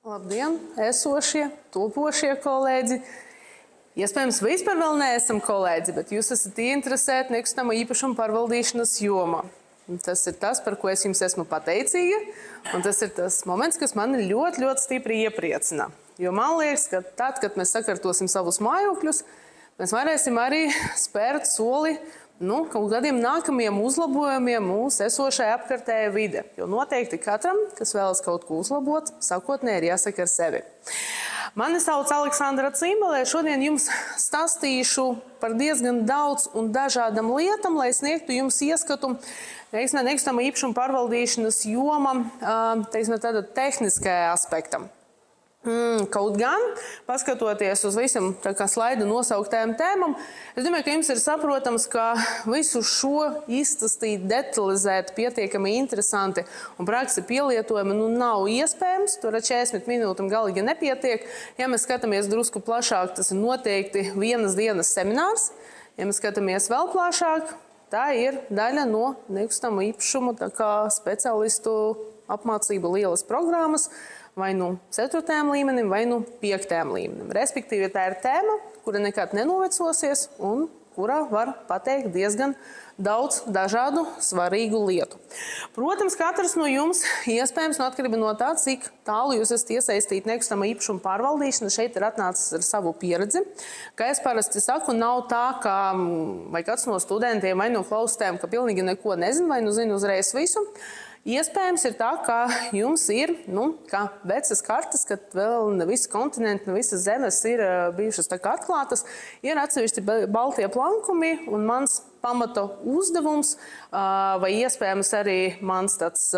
Labdien, esošie, topošie kolēģi. Iespējams, vispār vēl neesam kolēģi, bet jūs esat ieinteresēti nekustamo īpašumu pārvaldīšanas jomā. Tas ir tas, par ko es jums esmu pateicīga, un tas ir tas moments, kas mani ļoti, ļoti stipri iepriecina. Jo man liekas, ka tad, kad mēs sakārtosim savus mājokļus, mēs varēsim arī spērt soli kaut kādiem nākamajiem uzlabojumiem mūsu esošajā apkārtējā vide. Jo noteikti katram, kas vēlas kaut ko uzlabot, sākotnēji ir jāsaka ar sevi. Mani sauc Aleksandra Cimbalē. Šodien jums stāstīšu par diezgan daudz un dažādām lietām, lai sniegtu jums ieskatu nekustamā īpašuma pārvaldīšanas jomam, tāda tehniskajā aspektam. Kaut gan, paskatoties uz visam slaidu nosauktajām tēmām, es domāju, ka jums ir saprotams, ka visu šo izstāstīt, detalizēt, pietiekami interesanti un praksi pielietojami nav iespējams. Tur ar 40 minūtēm galīgi nepietiek. Ja mēs skatāmies drusku plašāk, tas ir noteikti vienas dienas seminārs. Ja mēs skatāmies vēl plašāk, tā ir daļa no nekustamo īpašumu speciālistu apmācību lielas programmas, vai nu 4. līmenim, vai nu 5. līmenim. Respektīvi, tā ir tēma, kura nekad nenovecosies un kurā var pateikt diezgan daudz dažādu svarīgu lietu. Protams, katrs no jums iespējams atkarība no tā, cik tālu jūs esat iesaistīti nekustamā īpašuma pārvaldīšana, šeit ir atnācis ar savu pieredzi. Kā es parasti saku, nav tā, ka vai kāds no studentiem vai no klausītājiem, ka pilnīgi neko nezin vai zina uzreiz visu. Iespējams ir tā, ka jums ir, kā vecas kartas, kad vēl ne visi kontinenti, ne visas zemes ir bijušas atklātas, ir atsevišķi baltie plankumi, un mans pamata uzdevums, vai iespējams arī mans tāds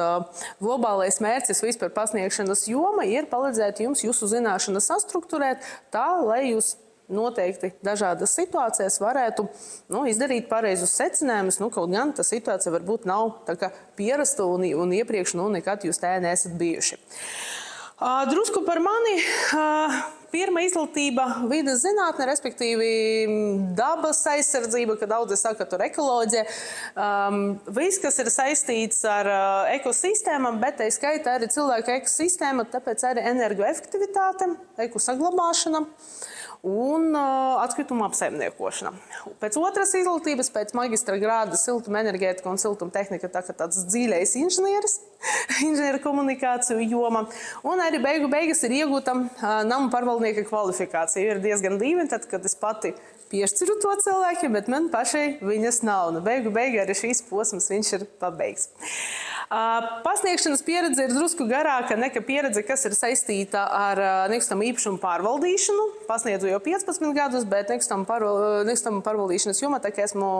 globālais mērķis vispār pasniegšanas joma, ir palīdzēt jums jūsu zināšanas sastrukturēt tā, lai jūs noteikti dažādas situācijas varētu izdarīt pareizus secinājumus. Kaut gan tā situācija varbūt nav pierasta un iepriekš nekad jūs tajā neesat bijuši. Drusku par mani. Pirmā izglītība vides zinātne, respektīvi dabas aizsardzība, kad daudzi saka, tur ekoloģija. Viss, kas ir saistīts ar ekosistēmām, bet tai skaitā arī cilvēka ekosistēma, tāpēc arī energoefektivitāte, ekosaglabāšana un atkrituma apsaimniekošana. Pēc otras izglītības, pēc magistra grāda siltumenerģētika un siltumtehnika, tāds dziļais inženieris, inženieru komunikāciju joma, un arī beigas ir iegūta namu pārvaldnieka kvalifikācija. Ir diezgan dīvaini, tad, kad es pati piešķiru to cilvēkiem, bet man pašai viņas nav. Beigi arī šīs posmas viņš ir pabeigts. Pasniegšanas pieredze ir drusku garāka nekā pieredze, kas ir saistīta ar nekustamā īpašuma pārvaldīšanu. Pasniedzu jau 15 gadus, bet nekustamā pārvaldīšanas jomā esmu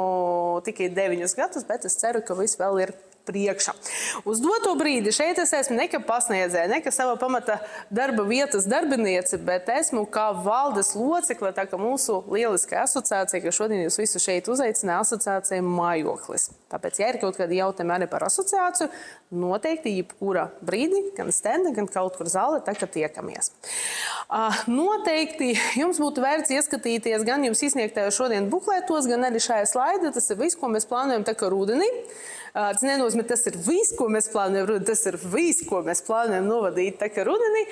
tikai 9 gadus, bet es ceru, ka viss vēl ir priekšā. Uz doto brīdi šeit es esmu ne kā pasniedzēja, ne kā sava pamata darba vietas darbiniece, bet esmu kā valdes locekle, tā kā mūsu lieliskā asociācija, ka šodien jūs visu šeit uzaicināja asociācija Mājoklis. Tāpēc, ja ir kaut kādi jautājumi arī par asociāciju, noteikti jebkura brīdi, gan stenda, gan kaut kur zālē, tā kā tiekamies. Noteikti jums būtu vērts ieskatīties gan jums izsniegtajos šodien buklētos, gan arī šajā slaidā. Tas ir viss, ko mēs plānojam tā kā rudenī. Tas nenozīmē, tas ir viss, ko mēs plānojam, tas ir viss, ko mēs plānojam novadīt tā kā rudenī.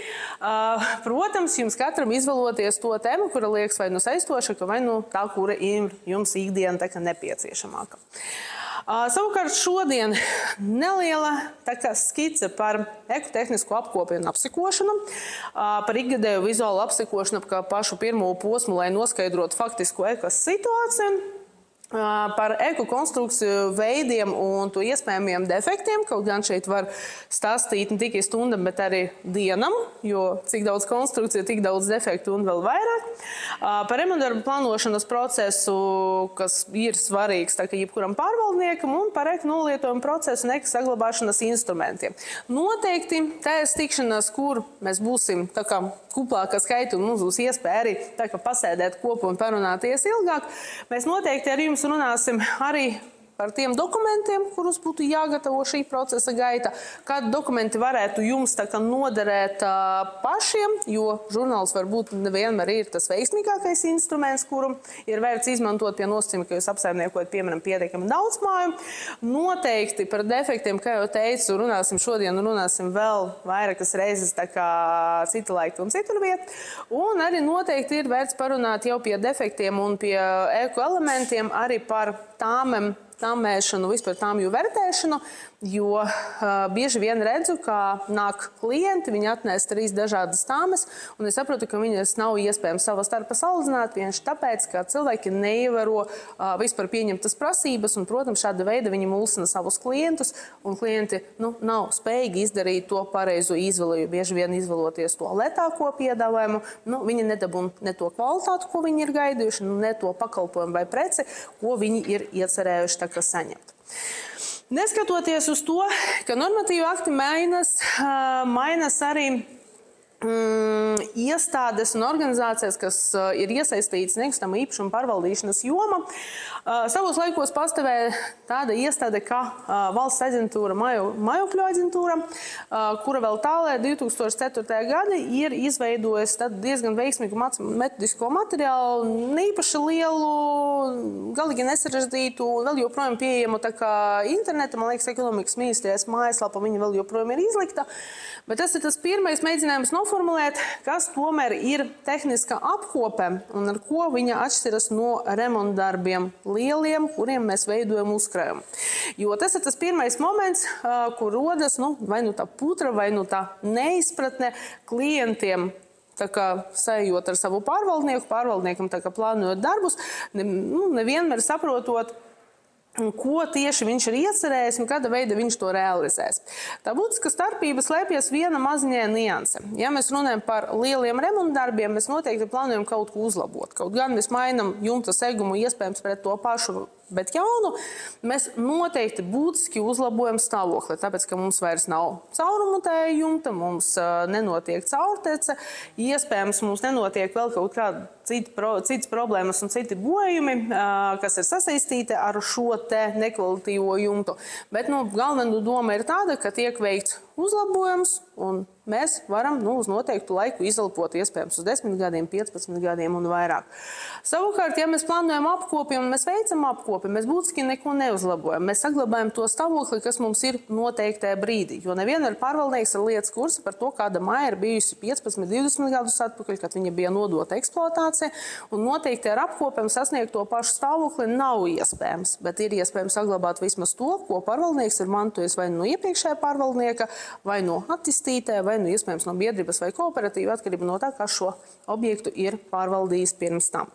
Protams, jums katram izvēloties to tēmu, kura liekas vai saistošāka, vai tā, kura ir jums ikdiena tā kā nepieciešamāka. Savukārt šodien neliela skice par ekotehnisko apkopi un apsekošanu, par ikgadēju vizuālu apsekošanu ap pašu pirmo posmu, lai noskaidrotu faktisko ekosituāciju. Par ekokonstrukciju veidiem un to iespējamiem defektiem, kaut gan šeit var stāstīt ne tikai stundam, bet arī dienam, jo cik daudz konstrukciju, tik daudz defektu un vēl vairāk. Par remontdarbu plānošanas procesu, kas ir svarīgs jebkuram pārvaldniekam, un par ekonolietojumu procesu un ekosaglabāšanas instrumentiem. Noteikti tās tikšanās, kur mēs būsim kuplāka skaita un mums būs iespēja arī pasēdēt kopā un parunāties ilgāk, mēs noteikti ar jums runāsim arī par tiem dokumentiem, kurus būtu jāgatavo šī procesa gaita, kādi dokumenti varētu jums tā kā noderēt pašiem, jo žurnāls varbūt nevienmēr ir tas veiksmīgākais instruments, kuru ir vērts izmantot pie nosacījuma, ka jūs apsaimniekojat, piemēram, pietiekami daudz māju. Noteikti par defektiem, kā jau teicu, runāsim šodien un runāsim vēl vairākas reizes tā kā cita laika un citur vieta. Un arī noteikti ir vērts parunāt jau pie defektiem un pie ekoelementiem arī par tāmēšanu, vispār tāmju vērtēšanu, jo bieži vien redzu, ka nāk klienti, viņi atnēs 3 dažādas tāmes, un es saprotu, ka viņas nav iespējams savā starpā salīdzināt, vienkārši tāpēc, ka cilvēki neievēro vispār pieņemtas prasības, un, protams, šāda veida viņi mulsina savus klientus, un klienti nav spējīgi izdarīt to pareizo izvēli, jo bieži vien izvēloties to lētāko piedāvājumu, viņi nedabūna ne to kvalitāti, ko viņi ir gaidījuši, ne to pakalpojumu vai preci, ko viņi ir iecerējuši tā kā saņemt. Neskatoties uz to, ka normatīvi akti mainas arī iestādes un organizācijas, kas ir iesaistītas nekustamo īpašumu pārvaldīšanas jomā. Savos laikos pastāvēja tāda iestāde kā valsts aģentūra, mājokļu aģentūra, kura vēl tālē 2004. gada ir izveidojusi diezgan veiksmīgu metodisko materiālu, neīpaši lielu, galīgi nesarežģītu, vēl joprojām pieejamu tā kā interneta, man liekas, ekonomikas ministrijas mājaslapa, viņa vēl joprojām ir izlikta. Bet tas ir tas pirmais mēģinājums noformulēt, kas tomēr ir tehniska apkope un ar ko viņa atšķiras no remontdarbiem lieliem, kuriem mēs veidojam uzkrājumu. Jo tas ir tas pirmais moments, kur rodas vai tā putra, vai tā neizpratne klientiem, tā kā sajot ar savu pārvaldniekam tā kā plānojot darbus, nevienmēr saprotot, ko tieši viņš ir iecerējis un kāda veida viņš to realizēs. Tā būtiska starpība slēpjas viena maziņā nianse. Ja mēs runājam par lieliem remontdarbiem, mēs noteikti plānojam kaut ko uzlabot. Kaut gan mēs mainam jumta segumu iespējams pret to pašu, bet jaunu, mēs noteikti būtiski uzlabojam stāvokli, tāpēc, ka mums vairs nav caurumu tajā jumta, mums nenotiek caurtece, iespējams mums nenotiek vēl kaut kāda citas problēmas un citi bojumi, kas ir sasaistīti ar šo te nekvalitīvo jumtu. Bet galvenā doma ir tāda, ka tiek veikts uzlabojums un mēs varam uz noteiktu laiku izelpot iespējams uz 10 gadiem, 15 gadiem un vairāk. Savukārt, ja mēs plānojam apkopi un mēs veicam apkopi, mēs būtiski neko neuzlabojam. Mēs saglabājam to stāvokli, kas mums ir noteiktajā brīdī. Jo nevienmēr pārvaldnieks ir lietas kursa par to, kāda māja ir bijusi 15, 20 gadus atpakaļ, kad viņa bija nodota eksploatācija. Un noteikti ar apkopiem sasniegt to pašu stāvokli nav iespējams. Bet ir iespējams saglabāt vismaz to, ko pārvaldnieks ir mantojis vai no iepriekšējā pārvaldnieka, vai no attīstītāja, vai iespējams no biedrības vai kooperatīva, atkarībā no tā, kas šo objektu ir pārvaldījis pirms tam.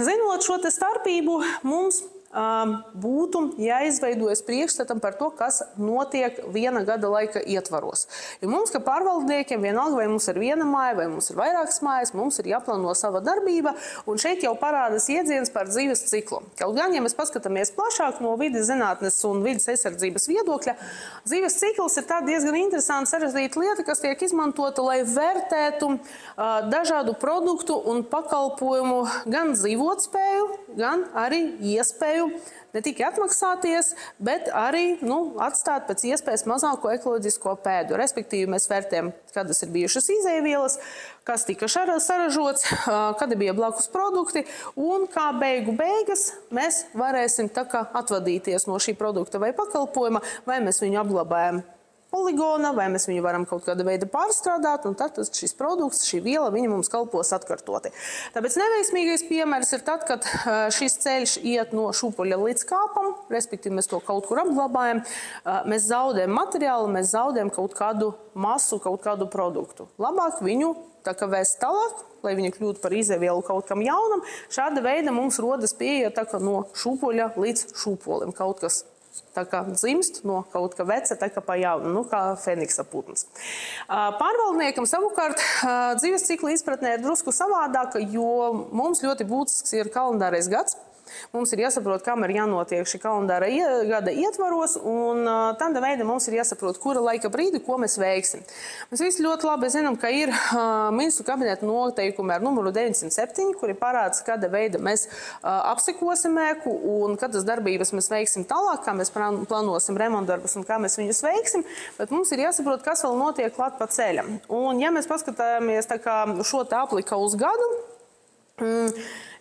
Zinot šo te starpību, mums būtu jāizveidojas priekšstatam par to, kas notiek viena gada laika ietvaros. Jo mums, kā pārvaldniekiem, vienalga, vai mums ir viena māja, vai mums ir vairākas mājas, mums ir jāplāno sava darbība, un šeit jau parādas iedziens par dzīves ciklu. Kaut gan, ja mēs paskatāmies plašāk no vides zinātnes un vides aizsardzības viedokļa, dzīves cikls ir tā diezgan interesanta sarežģīta lieta, kas tiek izmantota, lai vērtētu dažādu produktu un pakalpojumu gan dzīvotspēju, gan arī iespēju ne tikai atmaksāties, bet arī atstāt pēc iespējas mazāko ekoloģisko pēdu. Respektīvi, mēs vērtējam, kādas ir bijušas izēvielas, kas tika saražots, kādi bija blakus produkti, un kā beigas mēs varēsim tā kā atvadīties no šī produkta vai pakalpojuma, vai mēs viņu apglabājam poligona, vai mēs viņu varam kaut kāda veida pārstrādāt, un tad šis produkts, šī viela, viņa mums kalpos atkartoti. Tāpēc neveiksmīgais piemērs ir tad, kad šis ceļš iet no šūpuļa līdz kāpam, respektīvi mēs to kaut kur apglabājam, mēs zaudējam materiālu, mēs zaudējam kaut kādu masu, kaut kādu produktu. Labāk viņu tā kā vēst tālāk, lai viņi kļūtu par izēvielu kaut kam jaunam. Šāda veida mums rodas pieeja tā kā no šūpuļa līdz šūpolim, kaut kas tā kā dzimst no kaut kā veca, tā kā pa jaunu, kā feniksa putns. Pārvaldniekam savukārt dzīves cikla izpratnē ir drusku savādāka, jo mums ļoti būtisks ir kalendārais gads. Mums ir jāsaprot, kam ir jānotiek šī kalendāra gada ietvaros, un tādā veidā mums ir jāsaprot, kura laika brīdi, ko mēs veiksim. Mēs visi ļoti labi zinām, ka ir ministru kabineta noteikumi ar numuru 907, kuri parāds, kāda veida mēs apsekosim ēku un kādas darbības mēs veiksim tālāk, kā mēs plānosim remontdarbus un kā mēs viņus veiksim, bet mums ir jāsaprot, kas vēl notiek klāt pa ceļam. Un ja mēs paskatāmies tā kā šo te aplika uz gadu,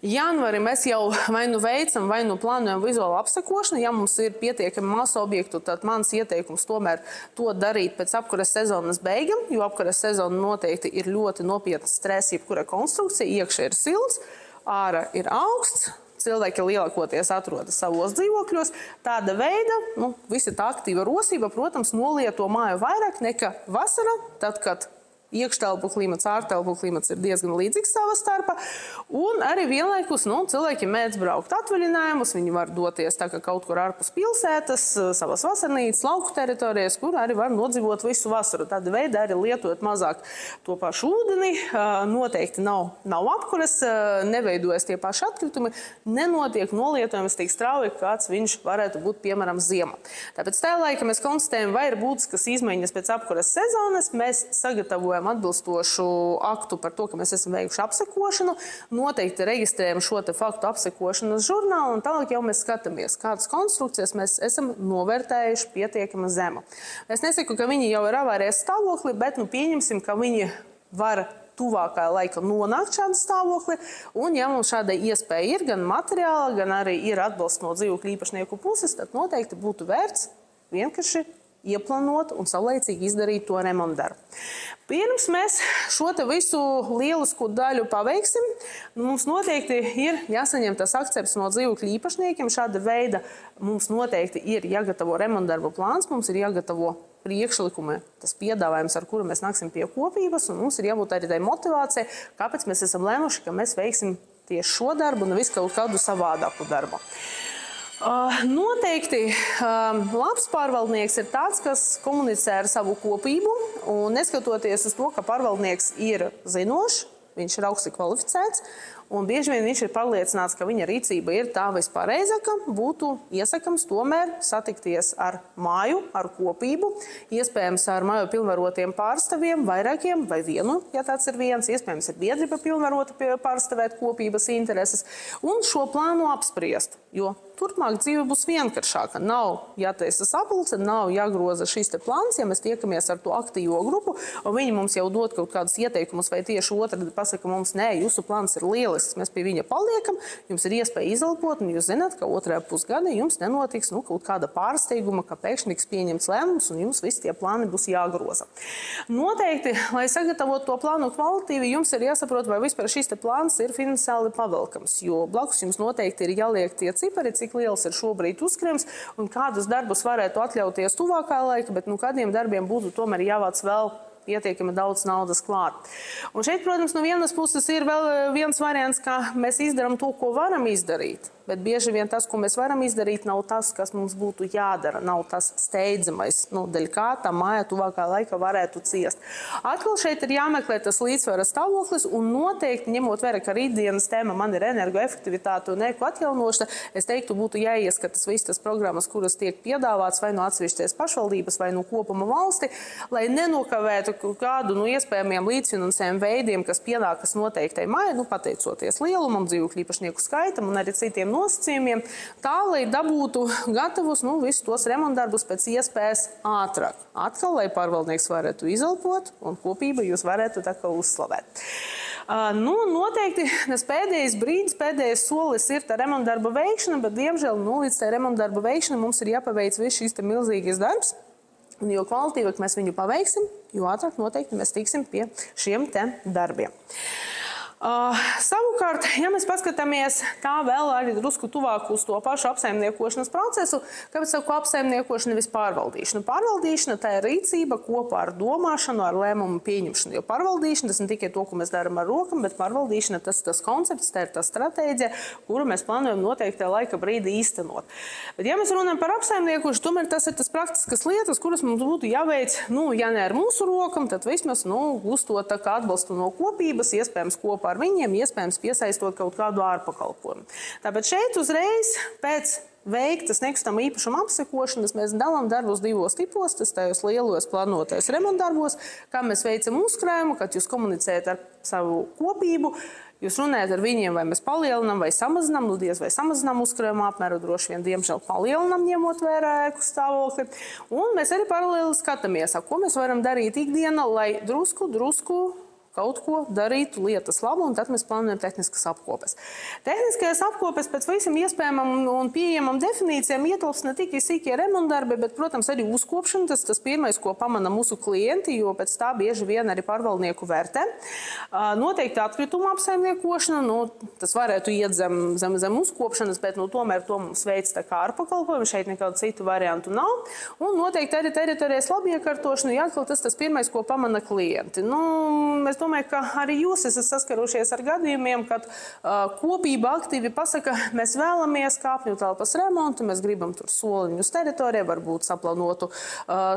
janvārī mēs jau vai nu veicam, vai nu plānojam vizuālu apsekošanu. Ja mums ir pietiekami masa objektu, tad mans ieteikums tomēr to darīt pēc apkuras sezonas beigām, jo apkuras sezona noteikti ir ļoti nopietnas stresa, jebkura konstrukcija, iekšā ir silts, ārā ir augsts. Cilvēki lielākoties atrodas savos dzīvokļos. Tāda veida, visa tā aktīva rosība, protams, nolieto māju vairāk nekā vasarā, tad, kad iekštelpu klimats, ārtelpu klimats ir diezgan līdzīgs savā starpā. Un arī vienlaikus cilvēki mēdz braukt atvaļinājumus, viņi var doties tā kā kaut kur ārpus pilsētas, savas vasarnīcas, lauku teritorijas, kur arī var nodzīvot visu vasaru. Tāda veida arī lietojot mazāk to pašu ūdeni, noteikti nav apkuras, neveidojas tie paši atkritumi, nenotiek nolietojums tik strauji, kāds viņš varētu būt, piemēram, ziemā. Tāpēc tajā laikā mēs konstatējam, vai ir būtiskas izmaiņas pēc apkuras sezonas, mēs sagatavojam atbilstošu aktu par to, ka mēs esam veikuši apsekošanu, noteikti reģistrējam šo te faktu apsekošanas žurnālu un tālāk jau mēs skatāmies, kādas konstrukcijas mēs esam novērtējuši pietiekama zema. Es nesaku, ka viņi jau ir avārijas stāvokli, bet pieņemsim, ka viņi var tuvākā laika nonākt šādu stāvokli, un ja mums šāda iespēja ir gan materiāla, gan arī ir atbalsts no dzīvokļu īpašnieku puses, tad noteikti būtu vērts vienkārši ieplānot un saulaicīgi izdarīt to remontdarbu. Pirms mēs šo te visu lielisko daļu paveiksim, mums noteikti ir jāsaņem tas akcepts no dzīvokļu īpašniekiem. Šāda veida mums noteikti ir jāgatavo remontdarbu plāns, mums ir jāgatavo priekšlikumi, tas piedāvājums, ar kuru mēs nāksim pie kopības, un mums ir jābūt arī tai motivācijai, kāpēc mēs esam lēmuši, ka mēs veiksim tieši šo darbu un visu kaut kādu savādāku darbu. Noteikti labs pārvaldnieks ir tāds, kas komunicē ar savu kopību, un neskatoties uz to, ka pārvaldnieks ir zinošs, viņš ir augsti kvalificēts, un bieži vien viņš ir pārliecināts, ka viņa rīcība ir tā vispareizākā, būtu iesakams tomēr satikties ar māju, ar kopību, iespējams ar māju pilnvarotiem pārstāvjiem, vairākiem vai vienu, ja tāds ir viens, iespējams ir biedrība pilnvarota pārstāvēt kopības intereses, un šo plānu apspriest, jo turpmāk dzīve būs vienkāršāka. Nav jātaisa sapulce, nav jāgroza šis te plāns, ja mēs tiekamies ar to aktīvo grupu, un viņi mums jau dod kaut kādus ieteikumus, vai tieši otrādi pasaka mums, nē, jūsu plāns ir lielisks, mēs pie viņa paliekam, jums ir iespēja izelpot, un jūs zināt, ka otrajā pusgadā jums nenotiks kaut kāda pārsteiguma, ka pēkšņi tiks pieņemts lēmums, un jums visi tie plāni būs jāgroza. Noteikti, lai sagatavotu to plānu kvalitīvi, jums ir jāsaprot, vai vispār šis te plāns ir finansiāli pavelkams, jo blakus jums noteikti ir jāliek tie cipari, cik liels ir šobrīd uzkrājums un kādus darbus varētu atļauties tuvākā laika, bet kādiem darbiem būtu tomēr jāvāc vēl pietiekami daudz naudas klāt. Un šeit, protams, no vienas puses ir vēl viens variants, kā mēs izdarām to, ko varam izdarīt. Bet bieži vien tas, ko mēs varam izdarīt, nav tas, kas mums būtu jādara, nav tas steidzamais, dēļ kā tā māja tuvākā laika varētu ciest. Atkal šeit ir jāmeklē tas līdzsvara stāvoklis, un noteikti, ņemot vērā, ka rītdienas tēma man ir energoefektivitāte un eko atjaunošana, es teiktu, būtu jāieskatas visas tas programmas, kuras tiek piedāvāts vai no atsevišķas pašvaldības, vai no kopuma valsti, lai nenokavētu kādu no iespējamiem līdzfinansējumu veidiem, kas pienākas noteiktai mājai, pateicoties lielumam, dzīvokļu īpašnieku skaitam un arī citiem nosacījumiem, tā, lai dabūtu gatavus visus tos remontdarbus pēc iespējas ātrāk. Atkal, lai pārvaldnieks varētu izelpot un kopība jūs varētu tā kā uzslavēt. Noteikti tas pēdējais brīdis, pēdējais solis ir tā remontdarba veikšana, bet, diemžēl, līdz tā remontdarba veikšana mums ir jāpaveic viss šis te milzīgais darbs. Un jo kvalitīvāk mēs viņu paveiksim, jo ātrāk noteikti mēs tiksim pie šiem te darbiem. Savukārt, ja mēs paskatāmies tā vēl arī drusku tuvāk uz to pašu apsaimniekošanas procesu, kāpēc saku apsaimniekošana, nevis pārvaldīšana? Pārvaldīšana tā ir rīcība kopā ar domāšanu, ar lēmumu pieņemšanu, jo pārvaldīšana tas ne tikai to, ko mēs darām ar rokam, bet pārvaldīšana tas koncepts, tā ir tā stratēģija, kuru mēs plānojam noteikti laika brīdi īstenot. Bet, ja mēs runājam par apsaimniekošanu, tomēr tas ir tas praktiskas lietas, kuras mums būtu jāveic, ja ne ar mūsu rokam, tad vismaz uzstot tā kā atbalstu no kopības, iespējams kopu kopā ar viņiem, iespējams piesaistot kaut kādu ārpakalpojumu. Tāpēc šeit uzreiz pēc veiktas nekustama īpašuma apsekošanas mēs dalām darbus divos tipos, tas tajos lielos plānotais remontdarbos, kā mēs veicam uzkrājumu, kad jūs komunicējat ar savu kopību, jūs runājat ar viņiem, vai mēs palielinām vai samazinām, nu diez vai samazinām uzkrājumu apmēru, droši vien, diemžēl palielinām, ņemot vērā ēku stāvokli. Un mēs arī paralēli skatāmies, ko mēs varam darīt ikdienā, lai drusku kaut ko darītu lietas labu, un tad mēs plānojam tehniskas apkopes. Tehniskajās apkopes pēc visam iespējamam un pieejamam definīcijām ietilps ne tikai sīkie remontdarbi, bet, protams, arī uzkopšana. Tas pirmais, ko pamana mūsu klienti, jo pēc tā bieži vien arī pārvaldnieku vērtē. Noteikti atkrituma apsaimniekošana, tas varētu iet zem uzkopšanas, bet tomēr to mums veic tā kā ārpakalpojumu, šeit nekādu citu variantu nav. Un noteikti arī teritorijas labiekārtošana, ja atkal tas pirmais, ko pamana klienti. Mēs domāju, ka arī jūs esat saskarušies ar gadījumiem, kad kopība aktīvi pasaka, mēs vēlamies kāpņu telpas remontu, mēs gribam tur soliņu uz teritoriju, varbūt saplanotu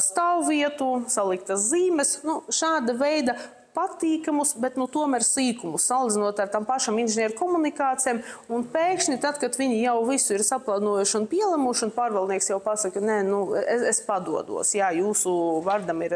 stāvvietu, saliktas zīmes, šāda veida patīkamus, bet tomēr sīkumus, salīdzinot ar tām pašām inženieru komunikācijām, un pēkšņi tad, kad viņi jau visu ir saplānojuši un pielemuši, un pārvaldnieks jau pasaka, nē, es padodos, jā, jūsu vardam ir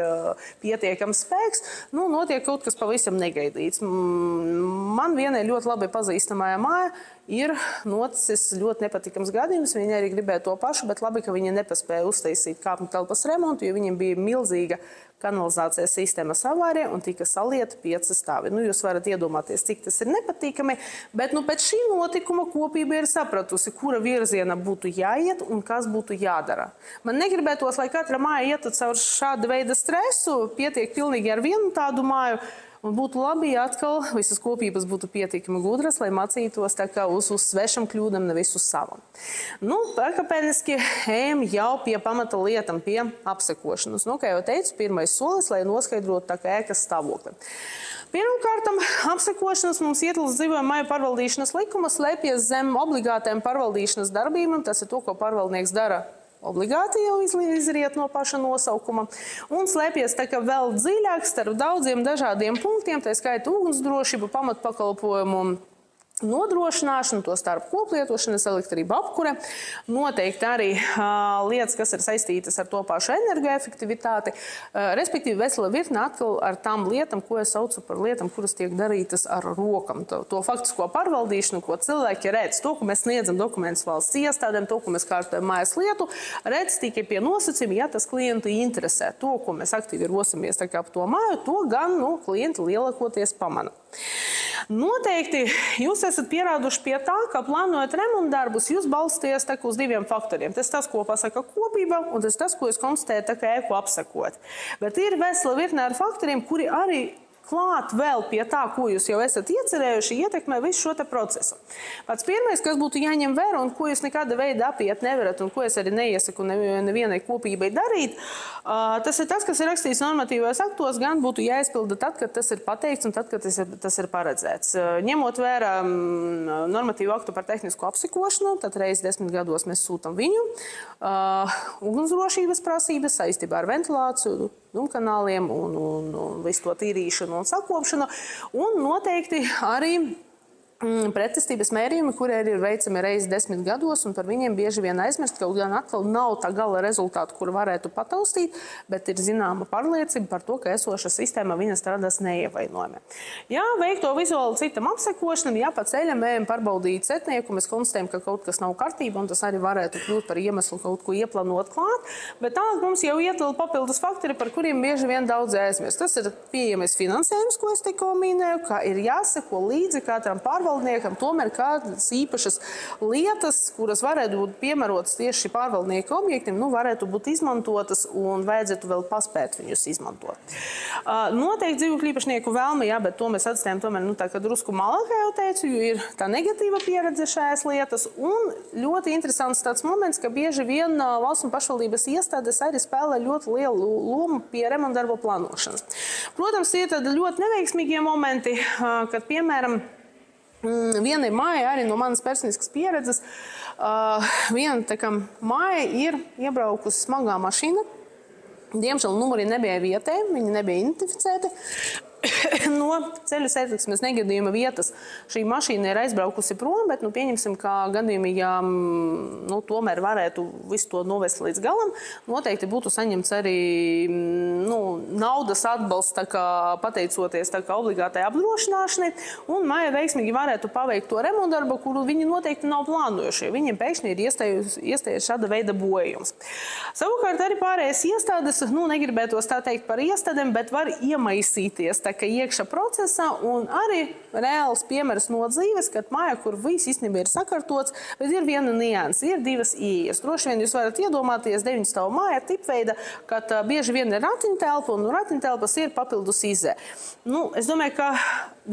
pietiekams spēks, notiek kaut kas pavisam negaidīts. Man vienai ļoti labi pazīstamajā māja ir noticis ļoti nepatīkams gadījums, viņi arī gribēja to pašu, bet labi, ka viņi nepaspēja uztaisīt kāpņu telpas remontu, jo viņiem bija milzīga kanalizācijas sistēmas avārija un tika salieta 5 stāvi. Jūs varat iedomāties, cik tas ir nepatīkami, bet pēc šī notikuma kopība ir sapratusi, kura virziena būtu jāiet un kas būtu jādara. Man negribētos, lai katra māja ietu caur šāda veida stresu, pietiek pilnīgi ar vienu tādu māju, un būtu labi, ja atkal visas kopības būtu pietiekami gudras, lai mācītos tā kā uz svešam kļūdam, nevis uz savam. Pakāpeniski ejam jau pie pamata lietam, pie apsekošanas. Kā jau teicu, pirmais solis, lai noskaidrotu tā kā ēkas stāvokli. Pirmkārt, apsekošanas mums ietilpst dzīvojamo māju pārvaldīšanas likuma, slēpjas zem obligātiem pārvaldīšanas darbībām. Tas ir to, ko pārvaldnieks dara obligāti jau izriet no paša nosaukuma, un slēpjas tā kā vēl dziļāk starp daudziem dažādiem punktiem, tā skaita ugunsdrošību, pamatpakalpojumu nodrošināšanu, to starp koplietošanas, elektrība apkure, noteikti arī lietas, kas ir saistītas ar to pašu energoefektivitāti, respektīvi vesela virkne atkal ar tām lietām, ko es saucu par lietām, kuras tiek darītas ar rokam. To faktisko pārvaldīšanu, ko cilvēki redz, to, ko mēs sniedzam dokumentus valsts iestādēm, to, ko mēs kārtojam mājas lietu, redz tikai pie nosacījuma, ja tas klientu interesē. To, ko mēs aktīvi rosamies tā kā ap to māju, to gan klienti lielākoties pamana. Noteikti jūs esat pierāduši pie tā, ka plānojot remontdarbus, jūs balsties uz diviem faktoriem. Tas tas, ko pasaka kopība, un tas, ko jūs konstatējat tā kā ēku apsakot. Bet ir vesela virkne ar faktoriem, kuri arī klāt vēl pie tā, ko jūs jau esat iecerējuši, ietekmē visu šo te procesu. Pats pirmais, kas būtu jāņem vērā un ko jūs nekāda veida apiet nevarat un ko es arī neiesaku nevienai kopībai darīt, tas ir tas, kas ir rakstīts normatīvos aktos, gan būtu jāizpilda tad, kad tas ir pateikts un tad, kad tas ir paredzēts. Ņemot vērā normatīvu aktu par tehnisko apsekošanu, tad reiz 10 gados mēs sūtam viņu ugunsdrošības prasības saistībā ar ventilāciju, kanāliem un visu to tīrīšanu un sakopšanu, un noteikti arī pretestības mērījumi, kuri arī ir veicami reizi 10 gados, un par viņiem bieži vien aizmirst, kaut gan atkal nav tā gala rezultātu, kur varētu pataustīt, bet ir zināma pārliecība par to, ka esoša sistēma viņa strādās neievainojami. Jā, veikto vizuāli citam apsekošanam, ja pa ceļam ejam pārbaudīt setnieku, mēs konstatējam, ka kaut kas nav kārtība, un tas arī varētu kļūt par iemeslu kaut ko ieplānot klāt, bet tālāk mums jau ietilp papildus faktori, par kuriem bieži vien daudz aizmirst. Tas ir pieejamais finansējums, ko es tikko minēju, ka ir jāseko līdzi katram pārvaldniekam, tomēr kādas īpašas lietas, kuras varētu būt piemērotas tieši pārvaldnieka objektiem, varētu būt izmantotas un vajadzētu vēl paspēt viņus izmantot. Noteikti dzīvokļu īpašnieku vēlme, jā, bet to mēs atstājam tomēr tā kā drusku malā, kā jau teicu, jo ir tā negatīva pieredze šajās lietas. Un ļoti interesants tāds moments, ka bieži vien valsts un pašvaldības iestādes arī spēlē ļoti lielu lomu pie remontdarbu plānošanas. Protams, ir tādi ļoti neveiksmīgie momenti, kad, piemēram, vienai mājai arī no manas personiskas pieredzes, viena tā kā māja ir iebraukusi smagā mašīna. Diemžēl numuri nebija vietē, viņi nebija identificēti. no ceļu satiksmes negadījuma vietas šī mašīna ir aizbraukusi prom, bet pieņemsim, ka gadījumā, ja tomēr varētu visu to novest līdz galam, noteikti būtu saņemts arī naudas atbalsts, pateicoties obligātai apdrošināšanai, un māja veiksmīgi varētu paveikt to remontdarbu, kuru viņi noteikti nav plānojuši, jo viņiem pēkšņi ir iestājies šāda veida bojājums. Savukārt arī pārējās iestādes, negribētos tā teikt par iestādēm, bet var iemaisīties iekšā procesā, un arī reāls piemērs no dzīves, kad māja, kur viss īstenībā ir sakārtots, bet ir viena nianse, ir divas ieejas. Droši vien jūs varat iedomāties 9 stāvu māja tipveida, kad bieži vien ir ratiņtelpa, un ratiņtelpas ir papildus izē. Es domāju, ka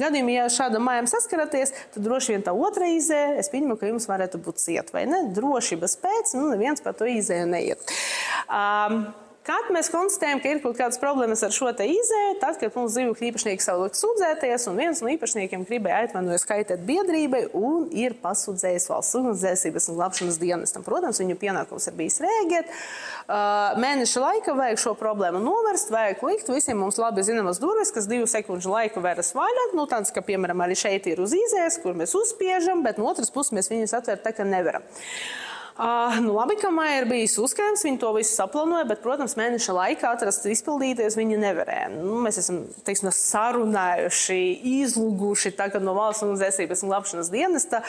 gadījumā, ja šādam mājām saskaraties, tad droši vien tā otra izē, es pieņemu, ka jums varētu būt ciet, vai ne? Drošības pēc, neviens par to izēju neiet. Kad mēs konstatējam, ka ir kaut kādas problēmas ar šo te izēju, tad, kad mums dzīvokļu īpašnieki sāka sūdzēties, un viens no īpašniekiem gribēja atvainojas kaitēt biedrībai un ir pasūdzējis Valsts ugunsdzēsības un glābšanas dienestam. Protams, viņu pienākums ir bijis rēģēt. Mēneša laika vajag šo problēmu novērst, vajag likt visiem mums labi zināmas durvis, kas 2 sekundžu laika veras vaļā. Tāds, ka, piemēram, arī šeit ir uz izējas, kur mēs uzspiežam, bet no otras puses mēs viņus atvērt tā, ka nevaram. Labi, ka māja ir bijis uzkrājums, viņi to visu saplanoja, bet, protams, mēneša laikā atrast izpildīties viņi nevarēja. Mēs esam, sarunājuši, izlūguši no Valsts ugunsdzēsības un glābšanas dienesta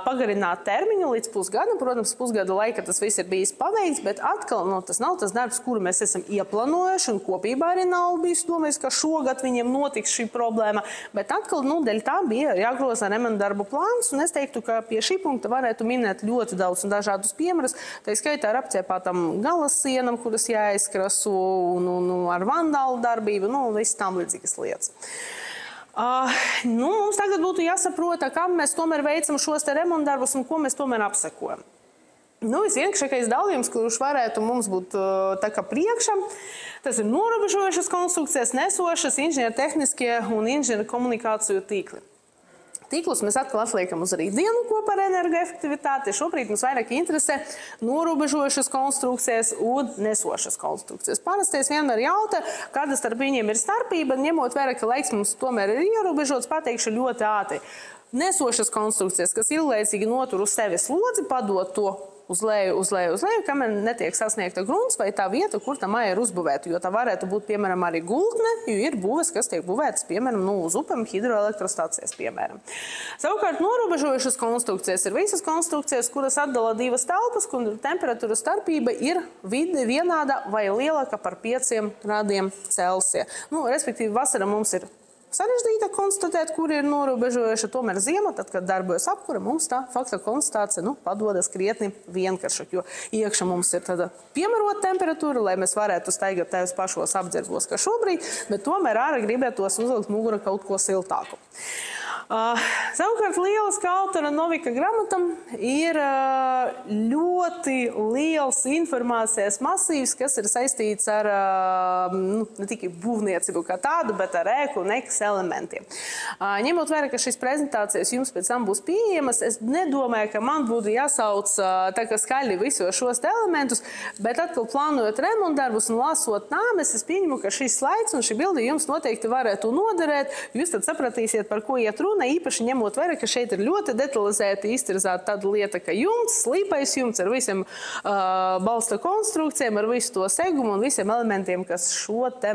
pagarināt termiņu līdz pusgadam. Protams, pusgada laika tas viss ir bijis paveikts, bet atkal tas nav tas darbs, kuru mēs esam ieplanojuši, un kopībā arī nav bijis domājis, ka šogad viņiem notiks šī problēma. Bet atkal, dēļ tā bija jāgroza remontdarbu plāns, un es teiktu, ka pie šī punkta varētu minēt ļoti daudz un dažādu piemērus, tā skaitā ar apciepātām galas sienam, kuras jāizkraso, un ar vandālu darbību, viss tam līdzīgas lietas. Mums tagad būtu jāsaprot, kā mēs tomēr veicam šos te remontdarbus un ko mēs tomēr apsekojam. Visvienkāršākais dalījums, kurš varētu mums būt priekšā, tas ir norobežojušas konstrukcijas, nesošas inženiertehniskie un inženierkomunikāciju tīkli. Tīklus mēs atkal atliekam uz rītdienu kopā ar energoefektivitāti. Šobrīd mums vairāk interesē norobežojušas konstrukcijas un nesošas konstrukcijas. Parasti es vienmēr jautāju, kāda starp viņiem ir starpība, ņemot vērā, ka laiks mums tomēr ir ierobežots, pateikšu ļoti ātri. Nesošas konstrukcijas, kas ilglaicīgi notur uz sevi slodzi, padod to uz leju, kamēr netiek sasniegta grunts vai tā vieta, kur tā māja ir uzbūvēta. Jo tā varētu būt, piemēram, arī gultne, jo ir būves, kas tiek būvētas, piemēram, uz upēm, hidroelektrostācijas, piemēram. Savukārt, norobežojušas konstrukcijas ir visas konstrukcijas, kuras atdala 2 telpas, kur temperatūra starpība ir vienāda vai lielāka par 5 grādiem Celsija. Respektīvi, vasara mums ir sarežģīta konstatēt, kur ir norobežojuša, tomēr ziema, tad, kad darbojas apkure, mums tā fakta konstatācija padodas krietni vienkāršāk, jo iekšā mums ir tāda piemērota temperatūra, lai mēs varētu staigāt tajos pašos apģērbos, kā šobrīd, bet tomēr ārā gribētos uzlikt mugura kaut ko siltāku. Savukārt lielas, kā autora Novika gramatam, ir ļoti liels informācijas masīvs, kas ir saistīts ar ne tikai būvniecību kā tādu, bet ar ēku un ekas elementiem. Ņemot vērā, ka šīs prezentācijas jums pēc tam būs pieejamas, es nedomāju, ka man būtu jāsauc tā kā skaļi visos šos elementus, bet atkal plānojot remontdarbus un lasot nāmes, es pieņemu, ka šis slaids un šī bilde jums noteikti varētu noderēt. Jūs tad sapratīsiet, par ko iet runa. Īpaši ņemot vērā, ka šeit ir ļoti detalizēti iztirzēta tāda lieta, ka jumts, slīpais jumts ar visiem balsta konstrukcijiem, ar visu to segumu un visiem elementiem, kas šo te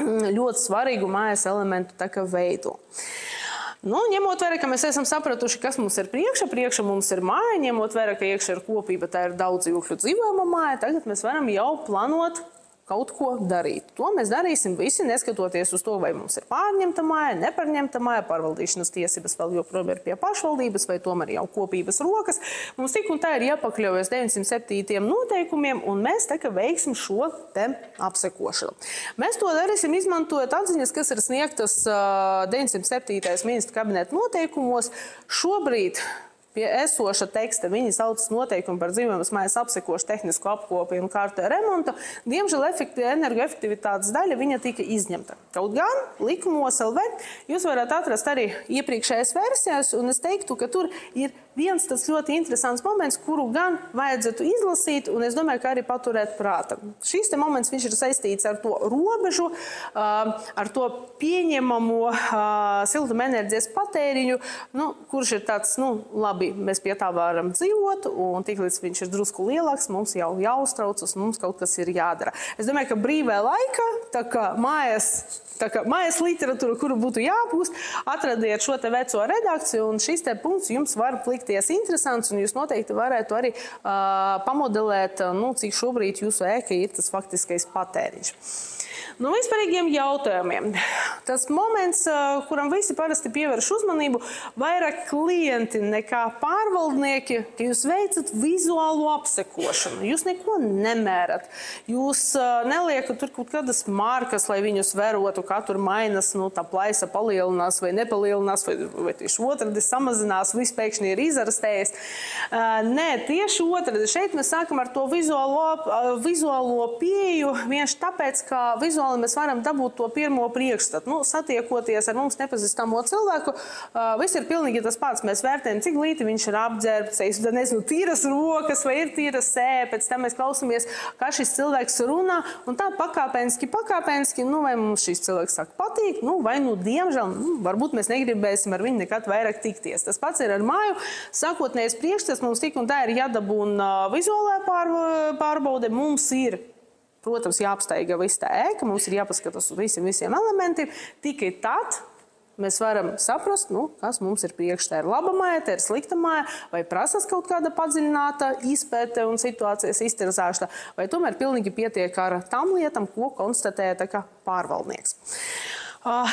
ļoti svarīgu mājas elementu tā kā veido. Ņemot vērā, ka mēs esam sapratuši, kas mums ir priekšā mums ir māja, ņemot vērā, ka iekšā ir kopība, tā ir daudz dzīvokļu dzīvojama māja, tagad mēs varam jau plānot kaut ko darīt. To mēs darīsim visi, neskatoties uz to, vai mums ir pārņemta māja, nepārņemta māja, pārvaldīšanas tiesības vēl joprojām ir pie pašvaldības, vai tomēr jau kopības rokas. Mums tik un tā ir jāpakļaujas 907. noteikumiem, un mēs tā kā veiksim šo te apsekošanu. Mēs to darīsim izmantojot atziņas, kas ir sniegtas 907. ministra kabineta noteikumos. Šobrīd pie esoša teksta viņi saucas noteikumu par dzīvojamas mājas apsekošu tehnisku apkopi un kārtēju remontu. Diemžēl energoefektivitātes daļa viņa tika izņemta. Kaut gan likumos LV jūs varat atrast arī iepriekšējās versijās, un es teiktu, ka tur ir viens tas ļoti interesants moments, kuru gan vajadzētu izlasīt, un es domāju, ka arī paturēt prāta. Šis te moments viņš ir saistīts ar to robežu, ar to pieņemamo siltumenerģijas patēriņu, kurš ir tāds, labi, mēs pie tā varam dzīvot, un tiklīdz viņš ir drusku lielāks, mums jau jāuztraucas, mums kaut kas ir jādara. Es domāju, ka brīvā laika, tā kā mājas literatūra, kuru būtu jāpūst, atradiet šo te veco redakciju, un šis te punkts jums var likties interesants, un jūs noteikti varētu arī pamodelēt, cik šobrīd jūsu ēka ir tas faktiskais patēriņš. No vispārīgiem jautājumiem. Tas moments, kuram visi parasti pievērš uzmanību, vairāk klienti nekā pārvaldnieki, ka jūs veicat vizuālo apsekošanu. Jūs neko nemērat. Jūs neliekat tur kaut kādas markas, lai viņus vērotu, kā tur mainas, tā plaisa palielinās vai nepalielinās, vai tieši otrādi samazinās, viss pēkšņi ir izarastējis. Nē, tieši otrādi. Šeit mēs sākam ar to vizuālo pieeju, vienkārši tāpēc, ka vizuāli mēs varam dabūt to pirmo priekšstatu. Satiekoties ar mums nepazīstamo cilvēku, viss ir pilnīgi tas pats. Mēs vērtējam, cik glīti viņš ir apģērbts, tīras rokas vai ir tīras sēja, pēc tam mēs klausamies, kā šis cilvēks runā, un tā pakāpeniski, vai mums šis cilvēks sāk patīk, vai diemžēl, varbūt mēs negribēsim ar viņu nekad vairāk tikties. Tas pats ir ar māju. Sākotnējais priekšstats mums tik un tā ir jādabūna vizuālajā pārbaude. Mums ir, protams, jāapstaiga viss tā ēka, mums ir jāpaskatās uz visiem elementiem. Tikai tad mēs varam saprast, kas mums ir priekš. Tā ir laba māja, tā ir slikta māja, vai prasās kaut kāda padziļināta izpēte un situācijas iztirzāšana, vai tomēr pilnīgi pietiek ar tām lietām, ko konstatēja pārvaldnieks.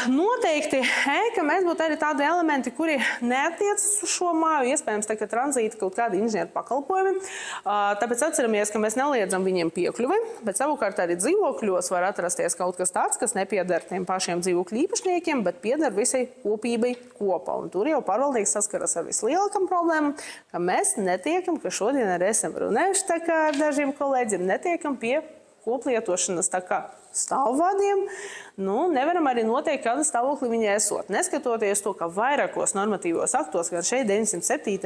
Noteikti ēka mēs būtu arī tādi elementi, kuri neatiecas uz šo māju, iespējams, tā kā tranzīta kaut kādi inženieru pakalpojumi. Tāpēc atceramies, ka mēs neliedzam viņiem piekļuvi, bet savukārt arī dzīvokļos var atrasties kaut kas tāds, kas nepieder tiem pašiem dzīvokļu īpašniekiem, bet pieder visai kopībai kopā. Un tur jau pārvaldnieks saskaras ar vislielākām problēmām, ka mēs netiekam, ka šodien arī esam runājuši tā kā ar dažiem kolēģiem, netiekam pie koplietošanas tā kā stāvvadiem, nevaram arī noteikt, kāda stāvokli viņi esot. Neskatoties to, ka vairākos normatīvos aktos, gan šeit 907.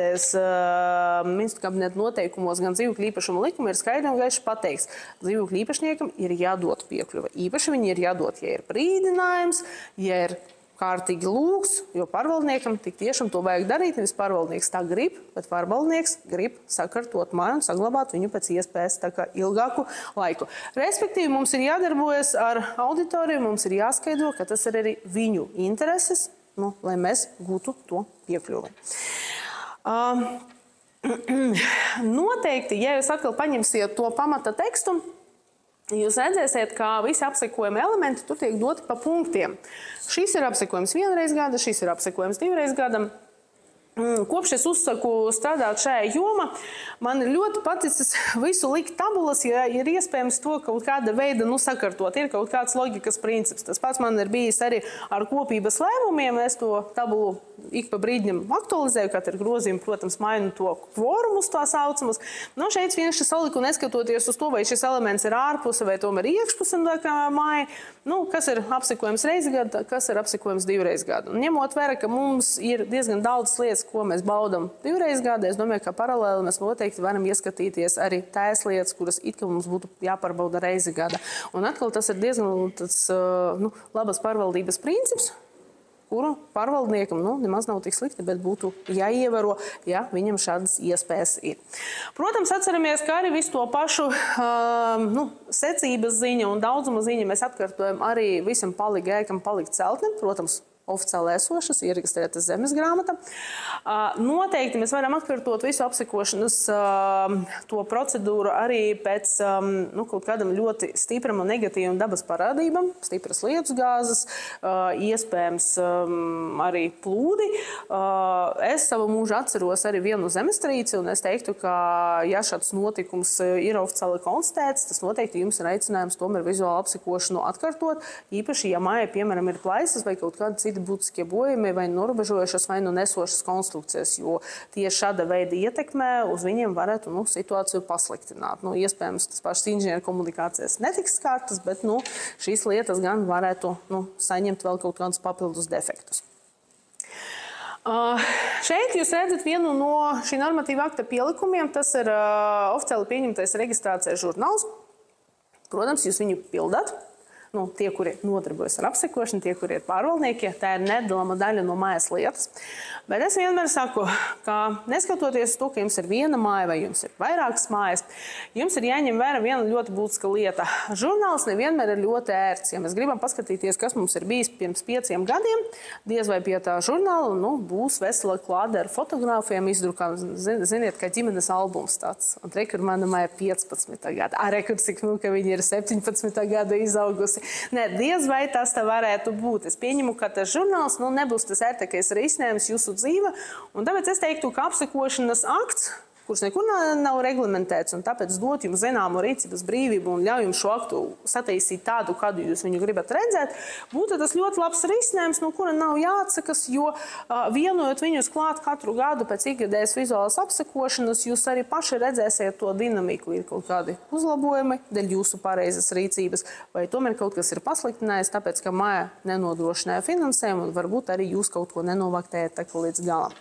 Ministru kabineta noteikumos, gan dzīvokļu īpašuma likuma ir skaidri un gaiši pateikts. Dzīvokļu īpašniekam ir jādod piekļuve. Īpaši viņi ir jādod, ja ir brīdinājums, ja ir kārtīgi lūgts, jo pārvaldniekam tik tiešām to vajag darīt. Nevis pārvaldnieks tā grib, bet pārvaldnieks grib sakārtot māju un saglabāt viņu pēc iespējas tā kā ilgāku laiku. Respektīvi, mums ir jādarbojas ar auditoriju, mums ir jāskaidro, ka tas ir arī viņu intereses, lai mēs gūtu to piekļuvi. Noteikti, ja jūs atkal paņemsiet to pamata tekstu, jūs redzēsiet, ka visi apsekojumi elementi tur tiek doti pa punktiem. Šis ir apsekojums vienreiz gada, šis ir apsekojums divreiz gadam. Kopš es uzsaku strādāt šajā jomā, man ir ļoti paticis visu likt tabulas, ja ir iespējams to kaut kāda veida sakārtot. Ir kaut kāds loģikas princips. Tas pats man ir bijis arī ar kopības lēmumiem. Es to tabulu ik pa brīdim aktualizēju, katru grozījumu, protams, mainu to kvorumus tā saucamus. Šeit vienkārši saliku, neskatoties uz to, vai šis elements ir ārpuse vai tomēr iekšpuse māja. Kas ir apsekojums reizi gadu, kas ir apsekojums divreiz gadu. Un ņemot vērā, ka mums ir diezgan daudz lietas, ko mēs baudam divreiz gadā, es domāju, ka paralēli mēs noteikti varam ieskatīties arī tās lietas, kuras it kā mums būtu jāpārbauda reizi gada. Un atkal tas ir diezgan labas pārvaldības princips, kuru pārvaldniekam nemaz nav tik slikti, bet būtu jāievēro, ja viņam šādas iespējas ir. Protams, atceramies, ka arī visu to pašu secības ziņa un daudzuma ziņa mēs atkārtojam arī visam ēkam palikt celtne, protams, oficiāli esošas, ieregistrētas zemes grāmata. Noteikti mēs varam atkārtot visu apsekošanas to procedūru arī pēc kaut kādam ļoti stipram un negatīvam dabas parādībam, stipras lietusgāzes, iespējams arī plūdi. Es savu mūžu atceros arī vienu zemestrīci, un es teiktu, ka ja šāds notikums ir oficiāli konstatēts, tas noteikti jums ir aicinājums tomēr vizuālu apsekošanu atkārtot, īpaši, ja mājai, piemēram, ir plaisas vai kaut kāda cita būtiskie bojumi vai norobežojušas vai nesošas konstrukcijas, jo tieši šāda veida ietekmē uz viņiem varētu situāciju pasliktināt. Iespējams, tas pašas inženieru komunikācijas netiks skārtas, bet šīs lietas gan varētu saņemt vēl kaut kādus papildus defektus. Šeit jūs redzat vienu no šī normatīva akta pielikumiem. Tas ir oficiāli pieņemtais reģistrācijas žurnāls. Protams, jūs viņu pildat. Tie, kuri nodarbojas ar apsekošanu, tie, kuri ir pārvaldnieki, tā ir nedalāma daļa no mājas lietas. Bet es vienmēr saku, ka neskatoties to, ka jums ir viena māja vai jums ir vairākas mājas, jums ir jāņem vērā viena ļoti būtiska lieta. Žurnāls nevienmēr ir ļoti ērts. Ja mēs gribam paskatīties, kas mums ir bijis pirms 5 gadiem, diez vai pie tā žurnāla būs vesela klāde ar fotogrāfiem izdrukām. Ziniet, kā ģimenes albums tāds. Un rekur mana māja 15 gada. Rekur cik ka viņi ir 17 gada izaugusi. Nē, diez vai tas tā varētu būt. Es pieņemu, ka tas žurnāls nebūs tas ērtākais risinājums jūsu dzīve. Un tāpēc es teiktu, ka apsekošanas akts, kurš nekur nav reglamentēts, un tāpēc dot jums zināmu rīcības brīvību un ļauj jums šo aktu sataisīt tādu, kādu jūs viņu gribat redzēt, būtu tas ļoti labs risinājums, no kura nav jāatsakas, jo vienojot viņus klāt katru gadu pēc ikgadējas vizuālas apsekošanas, jūs arī paši redzēsiet to dinamiku, ir kaut kādi uzlabojumi dēļ jūsu pareizas rīcības, vai tomēr kaut kas ir pasliktinājis, tāpēc, ka māja nenodrošināja finansējumu, un varbūt arī jūs kaut ko nenovaktējat tā kā līdz galam.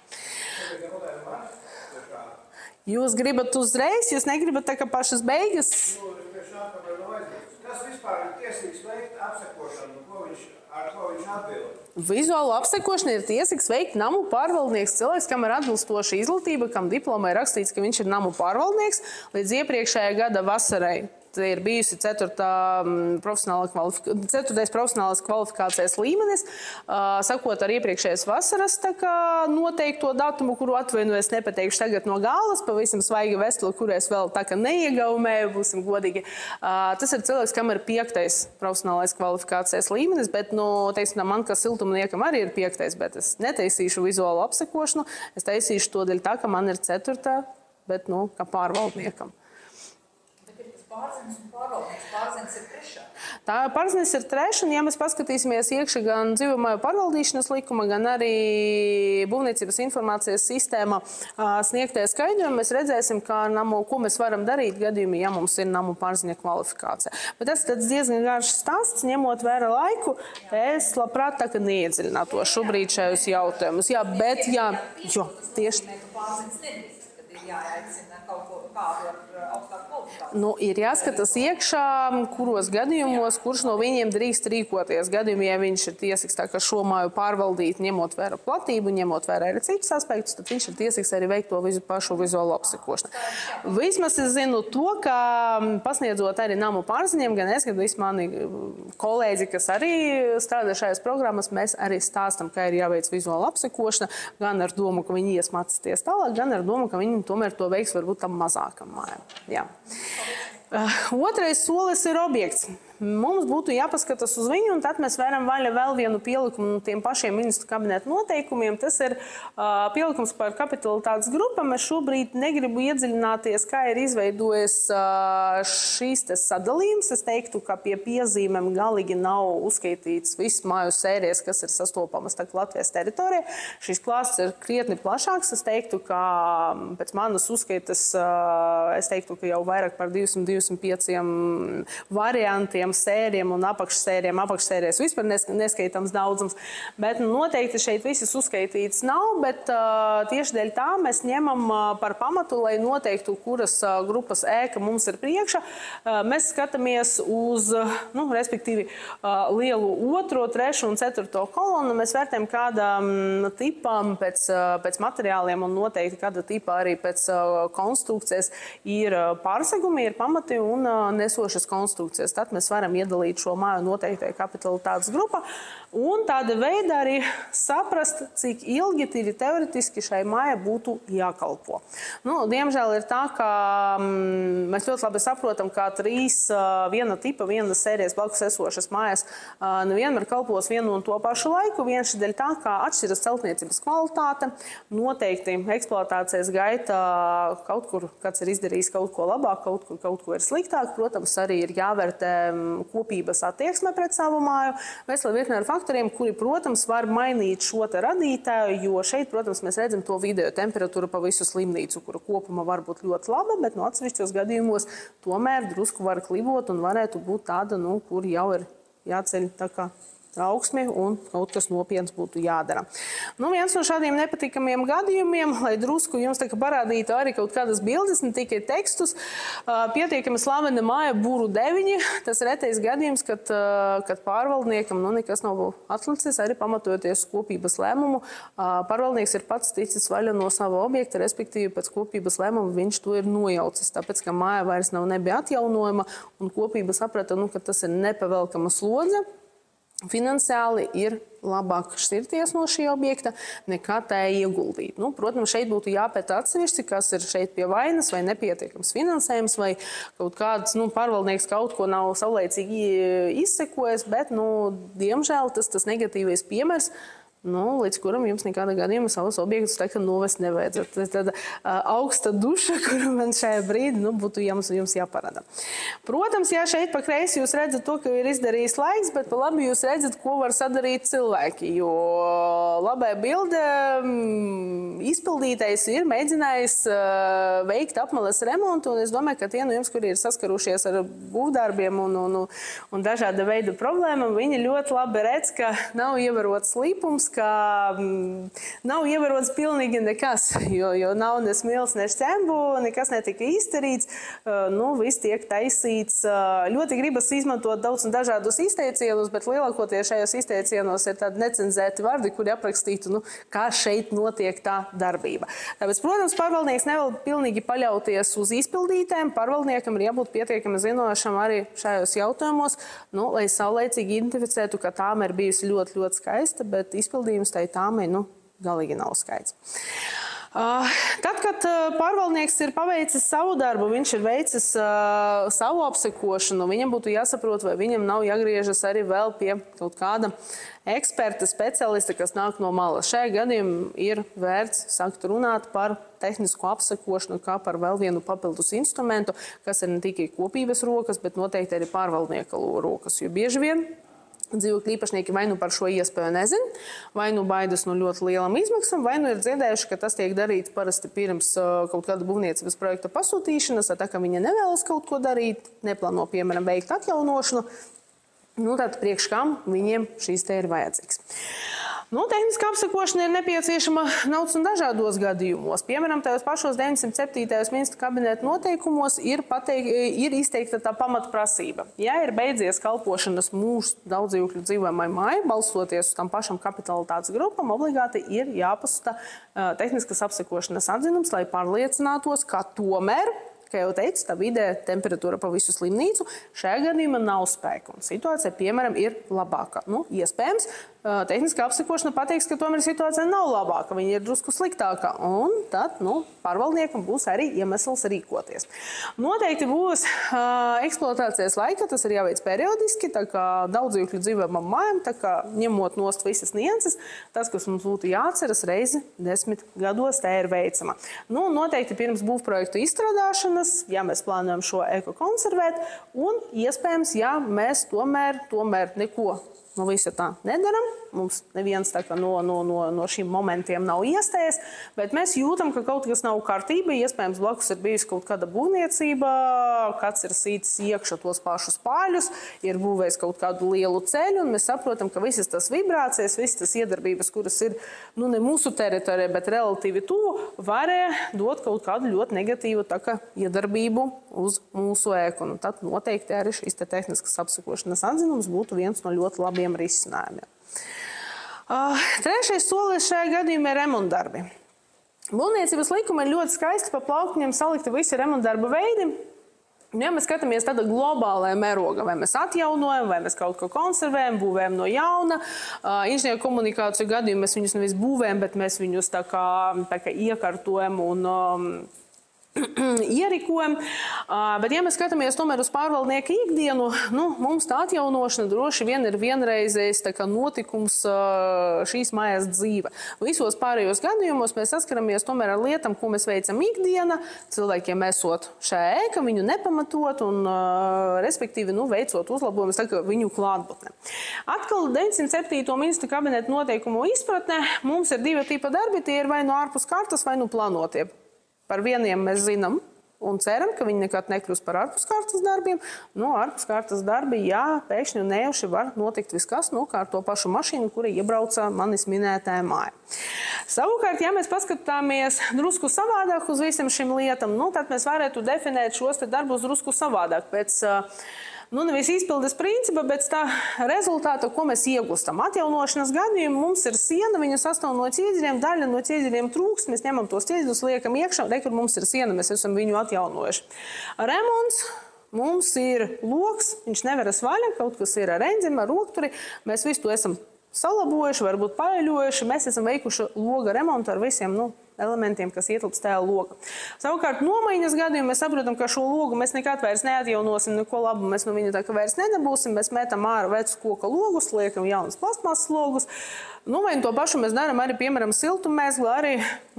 Jūs gribat uzreiz, jūs negribat tā kā pašas beigas? Kas vispār ir tiesīgs veikt apsekošanu? Ar ko viņš atbild? Vizuālo apsekošanu ir tiesīgs veikt namu pārvaldnieks, cilvēks, kam ir atbilstoša izglītība, kam diplomā ir rakstīts, ka viņš ir namu pārvaldnieks līdz iepriekšējā gada vasarai. Tā ir bijusi 4. profesionālās kvalifikācijas līmenis, sakot ar iepriekšējās vasaras noteikto datumu, kuru atvainoju, es nepateikšu tagad no galas, pavisam svaiga vesela, kuru es vēl tā kā neiegaumēju, būsim godīgi. Tas ir cilvēks, kam ir 5. profesionālais kvalifikācijas līmenis, bet, teiksim, man kā siltumniekam arī ir 5. bet es netaisīšu vizuālu apsekošanu, es taisīšu to dēļ tā, ka man ir 4. bet, kā pārvaldniekam. Pārziņas un pārvaldnieks. Pārziņas ir 3. Tā pārziņas ir 3, un ja mēs paskatīsimies iekšā gan dzīvojamāju pārvaldīšanas likuma, gan arī būvniecības informācijas sistēma sniegtie skaidrojumi, mēs redzēsim, ko mēs varam darīt gadījumā, ja mums ir namu pārziņa kvalifikācija. Bet tas ir diezgan garš stāsts, ņemot vērā laiku, es labprāt tā kā neiedziļinātu šobrīd šajos jautājumus. Jā, bet jā, jo, tieši. Pārziņas nedrīkst, kad ir jāaicina kaut ko kādu ar augstāku kvalifikāciju. Ir jāskatās iekšā, kuros gadījumos, kurš no viņiem drīkst rīkoties. Gadījumā, ja viņš ir tiesīgs tā kā šo māju pārvaldīt, ņemot vērā platību, ņemot vērā arī citus aspektus, tad viņš ir tiesīgs arī veikt to pašu vizuālo apsekošanu. Vismaz es zinu to, ka pasniedzot arī namu pārziņiem, gan es, gan visi mani kolēģi, kas arī strādā šajās programmas, mēs arī stāstam, ka ir jāveic vizuāla apsekošana, gan ar domu, ka viņi ies mācīties tālāk, gan ar domu, ka viņi tomēr to veiks varbūt tam mazākam mājām. Jā. Otrais solis ir objekts. Mums būtu jāpaskatās uz viņu, un tad mēs varam vaļā vēl vienu pielikumu no tiem pašiem ministru kabineta noteikumiem. Tas ir pielikums par kapitalitātes grupām. Es šobrīd negribu iedziļināties, kā ir izveidojis šīs sadalījums. Es teiktu, ka pie piezīmēm galīgi nav uzskaitīts viss māju sērijas, kas ir sastopamas Latvijas teritorijā. Šis klāsts ir krietni plašāks. Es teiktu, ka pēc manas uzskaitas, es teiktu, ka jau vairāk par 200-205 variantiem sēriem un apakšsērijas vispār neskaitāms daudzums. Bet noteikti šeit visas uzskaitītas nav, bet tieši dēļ tā mēs ņemam par pamatu, lai noteiktu, kuras grupas ēka mums ir priekšā. Mēs skatāmies uz, respektīvi, lielu 2., 3. un 4. kolonu. Mēs vērtējam kādam tipam pēc materiāliem un noteikti kāda tipa arī pēc konstrukcijas ir pārsegumi, ir pamati un nesošas konstrukcijas. Tad mēs varam iedalīt šo māju noteiktai kapitalitātes grupā un tāda veida arī saprast, cik ilgi teoretiski šai mājai būtu jākalpo. Diemžēl ir tā, ka mēs ļoti labi saprotam, ka 3 viena tipa, viena sērijas blakus esošas mājas nevienmēr kalpos vienu un to pašu laiku, vienši dēļ tā, ka atšķiras celtniecības kvalitāte, noteikti eksploatācijas gaita kaut kur kāds ir izdarījis kaut ko labāk, kaut ko ir sliktāk. Protams, arī ir jāvērtē kopības attieksme pret savu māju. Vesela virkne ar faktoriem, kuri, protams, var mainīt šo te radītāju, jo šeit, protams, mēs redzam to video temperatūru pa visu slimnīcu, kura kopuma var būt ļoti laba, bet no atsevišķos gadījumos tomēr drusku var klibot un varētu būt tāda, kur jau ir jāceļ tā kā trauksmi un kaut kas nopietns būtu jādara. Nu, viens no šādiem nepatīkamiem gadījumiem, lai drusku jums parādītu arī kaut kādas bildes, ne tikai tekstus, pietiekami slavena Māja Būru 9. Tas retais gadījums, kad pārvaldniekam nekas nav atlicis, arī pamatojoties kopības lēmumu. Pārvaldnieks ir pats ticis vaļā no sava objekta, respektīvi pēc kopības lēmuma viņš to ir nojaucis, tāpēc, ka māja vairs nebija atjaunojama un kopība saprata, ka tas ir nepavelkama slodze. Finansiāli ir labāk šķirties no šī objekta, nekā tā ieguldīt. Protams, šeit būtu jāpēta atsevišķi, kas ir šeit pie vainas, vai nepietiekams finansējums, vai kaut kāds pārvaldnieks kaut ko nav saulēcīgi izsekojis, bet, diemžēl, tas negatīvais piemērs, līdz kuram jums nekāda gadījuma savus objektus novest nevajadzētu. Tāda augsta duša, kuru man šajā brīdī būtu jums jāparāda. Protams, ja šeit pa kreisi jūs redzat to, ka ir izdarījis laiks, bet pa labi jūs redzat, ko var sadarīt cilvēki, jo labai bilde izpildītais ir mēģinājis veikt apmales remontu, un es domāju, ka tie no jums, kuri ir saskarušies ar būvdarbiem un dažāda veida problēmām, viņi ļoti labi redz, ka nav ievērots līpums, ka nav ievērots pilnīgi nekas, jo nav ne smils, ne šķembu, nekas netika izdarīts, viss tiek taisīts. Ļoti gribas izmantot daudz un dažādus izteicienus, bet lielākoties šajos izteicienos ir tādi necenzēti vārdi, kuri aprakstītu, kā šeit notiek tā darbība. Tāpēc, protams, pārvaldnieks nevar pilnīgi paļauties uz izpildītēm, pārvaldniekam ir jābūt pietiekami zinošam arī šajos jautājumos, lai saulēcīgi identificētu, ka tāma ir bijusi ļoti, ļoti skaista, bet izpildījums tai tāmai, galīgi nav skaidrs. Tad, kad pārvaldnieks ir paveicis savu darbu, viņš ir veicis savu apsekošanu, viņam būtu jāsaprot, vai viņam nav jāgriežas arī vēl pie kaut kāda eksperta, specialista, kas nāk no malas. Šajā gadījumā ir vērts sākt runāt par tehnisko apsekošanu kā par vēl vienu papildus instrumentu, kas ir ne tikai kopības rokas, bet noteikti arī pārvaldnieka rokas, jo bieži vien dzīvokļu īpašnieki vai par šo iespēju nezin, vai baidas no ļoti lielam izmaksam, vai ir dzirdējuši, ka tas tiek darīts parasti pirms kaut kāda būvniecības projekta pasūtīšanas, tā kā viņa nevēlas kaut ko darīt, neplāno, piemēram, veikt atjaunošanu, tad priekš kam viņiem šīs te ir vajadzīgs. Tehniskā apsekošana ir nepieciešama naudas un dažādos gadījumos. Piemēram, tajos pašos 907. ministru kabineta noteikumos ir izteikta tā pamatprasība. Ja ir beidzies kalpošanas mūžs daudzdzīvokļu dzīvojamai mājai, balstoties uz tam pašam kapitalitātes grupam, obligāti ir jāpasūta tehniskas apsekošanas atzinums, lai pārliecinātos, ka tomēr, kā jau teicu, tā vidē temperatūra pa visu slimnīcu šajā gadījumā nav spēka. Un situācija, piemēram, ir labāka. Iespējams, tehniskā apsekošana pateiks, ka tomēr situācija nav labāka, viņa ir drusku sliktāka. Un tad, pārvaldniekam būs arī iemesls rīkoties. Noteikti būs eksploatācijas laika, tas ir jāveic periodiski, tā kā daudzdzīvokļu dzīvojamām mājām, tā kā ņemot nost visas nianses, tas, kas mums būtu jāatceras reizi 10 gados, tā ir veicama. Noteikti pirms būvprojektu izstrādāšanas, ja mēs plānojam šo eko konservēt, un iespējams, ja mēs tomēr neko no visa tā nedaram, mums neviens no šīm momentiem nav iestājies, bet mēs jūtam, ka kaut kas nav kārtība, iespējams, blakus ir bijusi kaut kāda būvniecība, kāds ir sīcis iekšā tos pašus pāļus, ir būvējis kaut kādu lielu ceļu, un mēs saprotam, ka visas tas vibrācijas, visas tas iedarbības, kuras ir, ne mūsu teritorijā, bet relatīvi tuvu, varēja dot kaut kādu ļoti negatīvu iedarbību uz mūsu ēku. Tad noteikti arī šīs tehniskas apsekošanas atzinums būtu viens no ļoti labiem risinājumiem. Trešais solis šajā gadījumā ir remontdarbi. Būvniecības likuma ir ļoti skaisti pa plauktiņiem salikti visi remontdarbu veidi. Ja mēs skatāmies tādā globālajā mērogā, vai mēs atjaunojam, vai mēs kaut ko konservējam, būvējam no jauna. Inženieru komunikāciju gadījumu mēs viņus nevis būvējam, bet mēs viņus tā kā iekārtojam un ierikojam, bet ja mēs skatāmies tomēr uz pārvaldnieka ikdienu, mums tā atjaunošana droši vien ir vienreizējs notikums šīs mājas dzīve. Visos pārējos gadījumos mēs saskaramies tomēr ar lietām, ko mēs veicam ikdiena, cilvēkiem esot šajā ēka, viņu nepamatot un, respektīvi, veicot uzlabojumus viņu klātbūtnē. Atkal 907. ministru kabineta noteikumu izpratnē mums ir divi tipa darbi, tie ir vai ārpus kārtas, vai plānotie. Par vieniem mēs zinām un ceram, ka viņi nekad nekļūs par ārpuskārtas darbiem. Ārpuskārtas darbi, jā, pēkšņi un nejauši var notikt viskas, kā ar to pašu mašīnu, kura iebrauca manis minētajā māja. Savukārt, ja mēs paskatāmies drusku savādāk uz visam šim lietam, tad mēs varētu definēt šos te darbus drusku savādāk pēc nevis izpildes principa, bet tā rezultāta, ko mēs iegūstam. Atjaunošanas gadījumā mums ir siena, viņa sastāv no ķieģeļiem, daļa no ķieģeļiem trūkst, mēs ņemam tos ķieģeļus, liekam iekšā, kur mums ir siena, mēs esam viņu atjaunojuši. Remonts. Mums ir loks, viņš neveras vaļā, kaut kas ir ar enzimu, ar rokturi, mēs visu to esam salabojuši, varbūt paeļojuši, mēs esam veikuši loga remontu ar visiem, elementiem, kas ietilpst tajā logā. Savukārt, nomaiņas gadījumā mēs saprotam, ka šo logu mēs nekad vairs neatjaunosim, neko labu mēs no viņa tā kā vairs nedabūsim, mēs metam ārā vecus koka logus, liekam jaunas plastmasas logus. Vai to pašu mēs darām arī, piemēram, siltummēslu, arī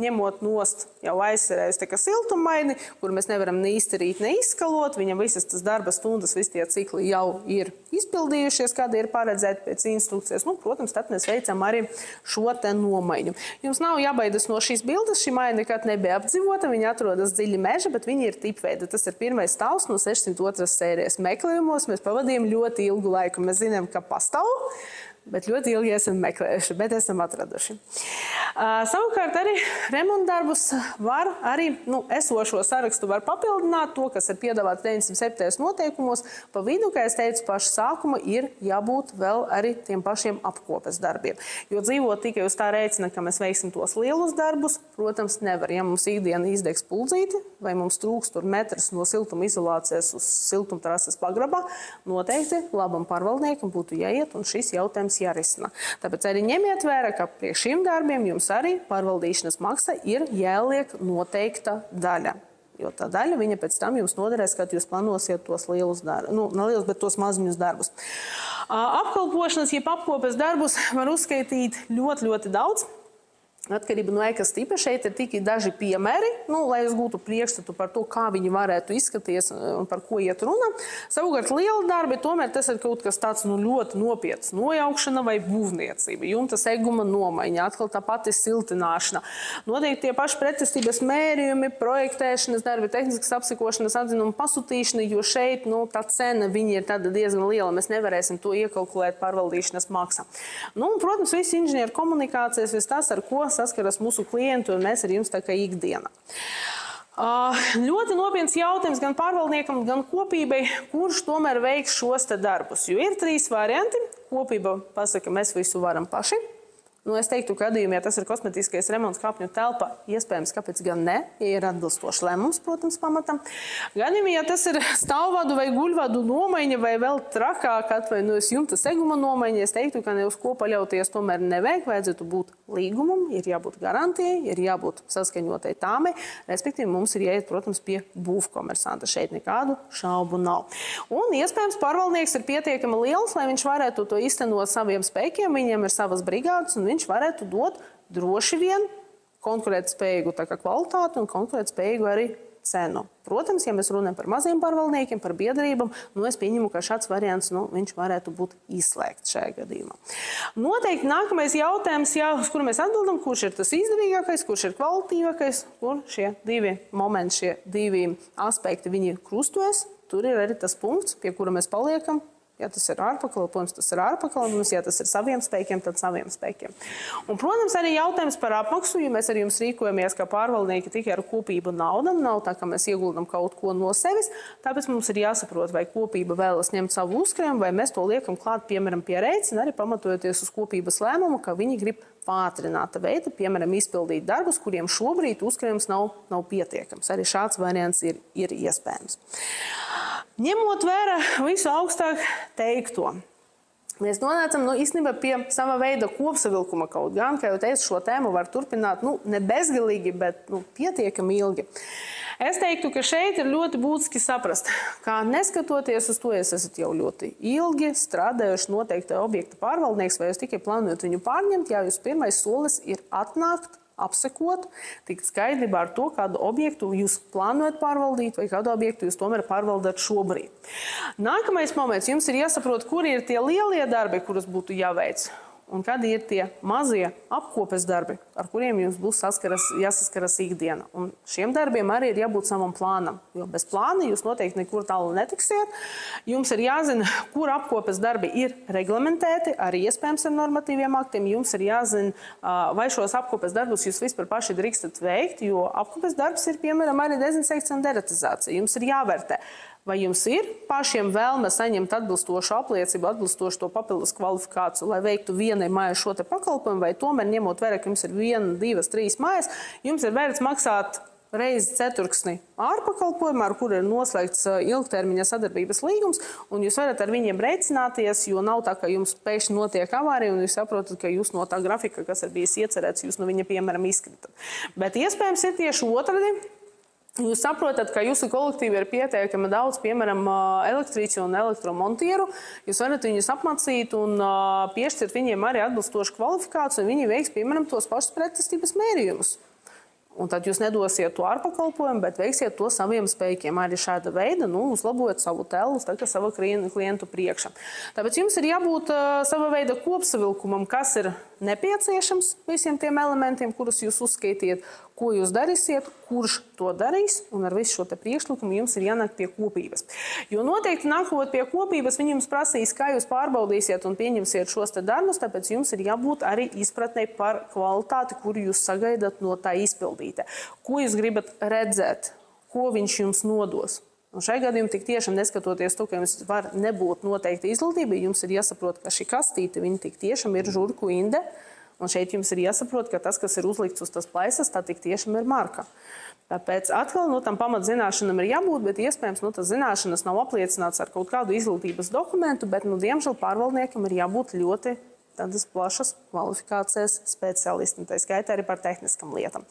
ņemot nost jau aizsarējus tā kā siltummaini, kur mēs nevaram ne izterīt, ne izskalot, viņam visas tas darba stundas, visi tie cikli jau ir izpildījušies, kādi ir paredzēti pēc instrukcijas. Protams, tad mēs veicam arī šo te nomaiņu. Jums nav jābaidas no šīs bildes, šī māja nekad nebija apdzīvota, viņa atrodas dziļi meža, bet viņa ir tipveida. Tas ir pirmais stāvs no 602. sērijas meklējumos. Mēs pavadījām ļoti ilgu laiku. Mēs zinām, ka pastāv, bet ļoti ilgi esam meklējuši, bet esam atraduši. Savukārt arī remontdarbus var arī, esošo sarakstu var papildināt, to, kas ir piedāvāts 97. noteikumos. Pa vidu, kā es teicu, paša sākuma ir jābūt vēl arī tiem pašiem apkopes darbiem. Jo dzīvot tikai uz tā rēķina, ka mēs veiksim tos lielus darbus, protams, nevar. Ja mums ikdiena izdegs puldzīti, vai mums trūkst tur metrs no siltumizolācijas uz siltumtrases pagrabā, noteikti labam pārvaldniekam būtu jāiet un šis jautājums jārisina. Tāpēc arī ņemiet vērā, ka priekš šiem darbiem jums arī pārvaldīšanas maksa ir jāliek noteikta daļa. Jo tā daļa viņa pēc tam jums noderēs, kad jūs plānosiet tos lielus darbus, ne lielus, bet tos maziņus darbus. Apkalpošanas, jeb apkopes darbus var uzskaitīt ļoti, ļoti daudz. Atkarība no ēkas tipa šeit ir tikai daži piemēri, lai jūs gūtu priekšstatu par to, kā viņi varētu izskaties un par ko iet runa. Savukārt liela darbi, tomēr tas ir kaut kas tāds ļoti nopietns. Nojaukšana vai būvniecība, jumta seguma nomaiņa, atkal tā pati siltināšana. Noteikti tie paši pretestības mērījumi, projektēšanas darbi, tehniskas apsekošanas atzinuma pasūtīšana, jo šeit tā cena viņa ir tāda diezgan liela. Mēs nevarēsim to iekalkulēt pārvaldīšanas maksā. Protams, visi inženieru komunikācijas, viss tas, ar ko saskaras mūsu klientu un mēs ar jums tā kā ikdiena. Ļoti nopietns jautājums gan pārvaldniekam, gan kopībai, kurš tomēr veiks šos te darbus. Jo ir 3 varianti. Kopība pasaka, mēs visu varam paši. Es teiktu, ka gadījumā, ja tas ir kosmetiskais remonts kāpņu telpa, iespējams, kāpēc gan ne, ja ir atbilstošs lēmums, protams, pamatam. Gadījumā, ja tas ir stāvvadu vai guļvadu nomaiņa vai vēl trakāk atvainojas jumta seguma nomaiņa, es teiktu, ka ne uz ko paļauties tomēr nevajag, vajadzētu būt līgumam, ir jābūt garantijai, ir jābūt saskaņotai tāmai, respektīvi mums ir jāiet, protams, pie būvkomersanta. Šeit nekādu šaubu nav. Un iespējams, pārvaldnieks ir pietiekami liels, lai viņš varētu to iztenot saviem spēkiem, viņiem ir savas brigādes un viņš varētu dot droši vien konkurētspējīgu kvalitāti un konkurētspējīgu arī cenu. Protams, ja mēs runājam par maziem pārvaldniekiem, par biedrībām, es pieņemu, ka šāds variants viņš varētu būt izslēgts šajā gadījumā. Noteikti nākamais jautājums, uz kuru mēs atbildam, kurš ir tas izdevīgākais, kurš ir kvalitīvākais, kur šie divi momenti, šie divi aspekti viņi krustojas. Tur ir arī tas punkts, pie kura mēs paliekam. Ja tas ir ārpakalpojums, tas ir ārpakalpojums, ja tas ir saviem spēkiem, tad saviem spēkiem. Un, protams, arī jautājums par apmaksu, jo mēs arī jums rīkojamies kā pārvaldnieki tikai ar kopību naudam. Nav tā, ka mēs ieguldam kaut ko no sevis, tāpēc mums ir jāsaprot, vai kopība vēlas ņemt savu uzkrājumu, vai mēs to liekam klāt, piemēram, pie rēķina, arī pamatojoties uz kopības lēmumu, ka viņi grib pātrināta veida, piemēram, izpildīt darbus, kuriem šobrīd uzkrājums nav pietiekams. Arī šāds variants ir iespējams. Ņemot vērā visu augstāk teikto, mēs nonācam īstenībā pie sava veida kopsavilkuma kaut gan, kā jau teicu, šo tēmu var turpināt ne bezgalīgi, bet pietiekami ilgi. Es teiktu, ka šeit ir ļoti būtiski saprast, kā neskatoties uz to, jūs esat jau ļoti ilgi strādājuši noteikti objekta pārvaldnieks, vai jūs tikai plānojat viņu pārņemt, jā, jūs pirmais solis ir atnākt, apsekot, tikt skaidrībā ar to, kādu objektu jūs plānojat pārvaldīt vai kādu objektu jūs tomēr pārvaldat šobrīd. Nākamais moments, jums ir jāsaprot, kuri ir tie lielie darbi, kurus būtu jāveic. un kad ir tie mazie apkopes darbi, ar kuriem jums būs jāsaskaras ikdiena. Un šiem darbiem arī ir jābūt savam plānam, jo bez plāna jūs noteikti nekur tālu netiksiet. Jums ir jāzina, kur apkopes darbi ir reglamentēti, arī iespējams ar normatīviem aktiem. Jums ir jāzina, vai šos apkopes darbus jūs vispār paši drīkstat veikt, jo apkopes darbs ir, piemēram, arī dezinsekcija un deratizācija. Jums ir jāvērtē. Vai jums ir pašiem vēlme saņemt atbilstošu apliecību, atbilstošu to papildus kvalifikāciju, lai veiktu vienai mājai šo te pakalpojumu, vai tomēr ņemot vērā, ka jums ir 1, 2, 3 mājas, jums ir vērts maksāt reizi ceturksni ārpakalpojumu, ar kuru ir noslēgts ilgtermiņa sadarbības līgums, un jūs varat ar viņiem rēķināties, jo nav tā, ka jums pēkšņi notiek avārija, un jūs saprotat, ka jūs no tā grafika, kas ir bijis iecerēts, jūs no viņa, piemēram, izkritat. Bet iespējams ir tieši otrādi. Jūs saprotat, ka jūsu kolektīvi ir pietiekami daudz, piemēram, elektrīķu un elektromontieru. Jūs varat viņus apmācīt un piešķirt viņiem arī atbilstošu kvalifikāciju, un viņi veiks, piemēram, tos pašus pretestības mērījumus. Un tad jūs nedosiet to ārpakalpojumu, bet veiksiet to saviem spēkiem. Arī šāda veida, uzlabojot savu tēlu, sava klientu priekšā. Tāpēc jums ir jābūt sava veida kopsavilkumam, kas ir nepieciešams visiem tiem elementiem, kurus jūs uzskaitiet, ko jūs darīsiet, kurš to darīs, un ar visu šo te priekšlikumu jums ir jānāk pie kopības. Jo noteikti nākot pie kopības, viņi jums prasīs, kā jūs pārbaudīsiet un pieņemsiet šos te darbus, tāpēc jums ir jābūt arī izpratnei par kvalitāti, kuru jūs sagaidat no tā izpildītē. Ko jūs gribat redzēt, ko viņš jums nodos. Un šai gadījumā tik tiešām neskatoties to, ka jums var nebūt noteikti izglītība, jums ir jāsaprot, ka šī kastīte, viņa tik tiešām ir žurku inde, un šeit jums ir jāsaprot, ka tas, kas ir uzlikts uz tas plaisas, tā tik tiešām ir marka. Tāpēc atkal tam pamatzināšanam ir jābūt, bet iespējams tas zināšanas nav apliecināts ar kaut kādu izglītības dokumentu, bet diemžēl pārvaldniekam ir jābūt ļoti tādas plašas kvalifikācijas speciālisti, tā skaitā arī par tehniskām lietām.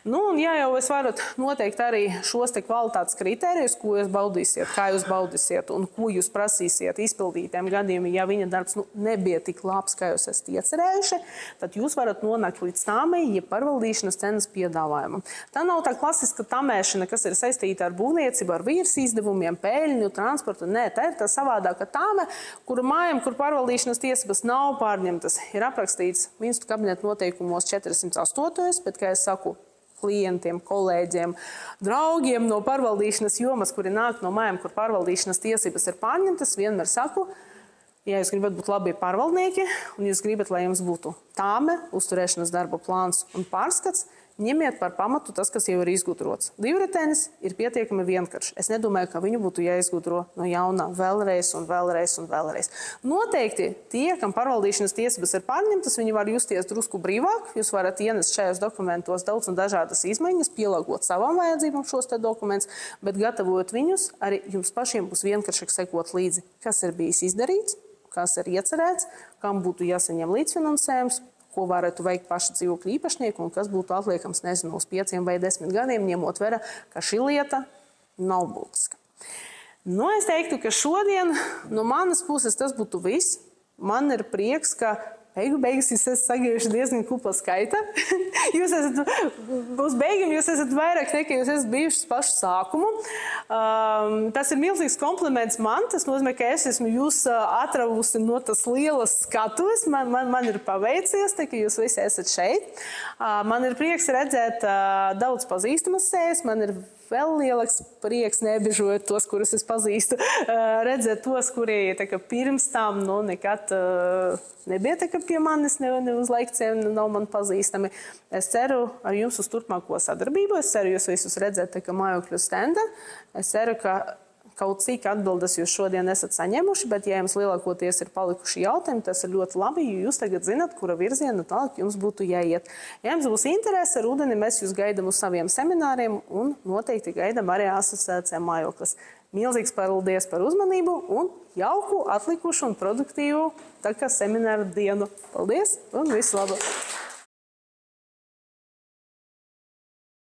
Un ja jau es varu noteikt arī šos te kvalitātes kritērijus, ko jūs baudīsiet, kā jūs baudīsiet un ko jūs prasīsiet izpildītiem gadījumiem, ja viņa darbs nebija tik labs, kā jūs esat iecerējuši, tad jūs varat nonākt līdz tāmai, ja pārvaldīšanas cenas piedāvājumam. Tā nav tā klasiska tamēšana, kas ir saistīta ar būvniecību, ar vīrs izdevumiem, peļņu, transportu. Nē, tā ir tā savādāka tāme, kuru mājām, kur pārvaldīšanas tiesības nav pārņemtas. Tas ir aprakstīts ministru kabineta noteikumos 408. Bet, kā es saku klientiem, kolēģiem, draugiem no pārvaldīšanas jomas, kuri nāk no mājām, kur pārvaldīšanas tiesības ir pārņemtas, vienmēr saku, ja jūs gribat būt labi pārvaldnieki un jūs gribat, lai jums būtu tāme, uzturēšanas darba plāns un pārskats, ņemiet par pamatu tas, kas jau ir izgudrots. Divritenis ir pietiekami vienkārši. Es nedomāju, ka viņu būtu jāizgudro no jauna vēlreiz un vēlreiz un vēlreiz. Noteikti tie, kam pārvaldīšanas tiesības ir pārņemtas, viņi var justies drusku brīvāk. Jūs varat ienest šajos dokumentos daudz un dažādas izmaiņas, pielāgot savām vajadzībām šos te dokumentus, bet gatavojot viņus, arī jums pašiem būs vienkāršāk sekot līdzi, kas ir bijis izdarīts, kas ir iecerēts, kam būtu jāsaņem līdzfinansējums, ko varētu veikt paši dzīvokļu īpašnieki un kas būtu atliekams, nezinu, uz 5 vai 10 gadiem, ņemot vērā, ka šī lieta nav būtiska. Es teiktu, ka šodien no manas puses tas būtu viss. Man ir prieks, ka beigas jūs esat sagājuši diezgan kupla skaita. Jūs esat, uz beigām jūs esat vairāk nekā jūs esat bijuši pašu sākumu. Tas ir milzīgs kompliments man. Tas nozīmē, ka es esmu jūs atravusi no tas lielas skatuves. Man ir paveicies, ka jūs visi esat šeit. Man ir prieks redzēt daudz pazīstamas sejas. Man ir vēl lielāks prieks, nebežojot tos, kurus es pazīstu, redzēt tos, kuri pirms tam nekad nebija pie manis, ne uz lekcijiem, nav man pazīstami. Es ceru ar jums uz turpmāko sadarbību. Es ceru jūs visus redzēt mājokļu stenda. Es ceru, ka kaut cik atbildes jūs šodien esat saņēmuši, bet ja jums lielākoties ir palikuši jautājumi, tas ir ļoti labi, jo jūs tagad zināt, kura virziena tālāk jums būtu jāiet. Ja jums būs interese, rudeni mēs jūs gaidām uz saviem semināriem un noteikti gaidām arī asociācijā Mājoklis. Milzīgs paldies par uzmanību un jauku, atlikušu un produktīvu semināru dienu. Paldies un visu labu!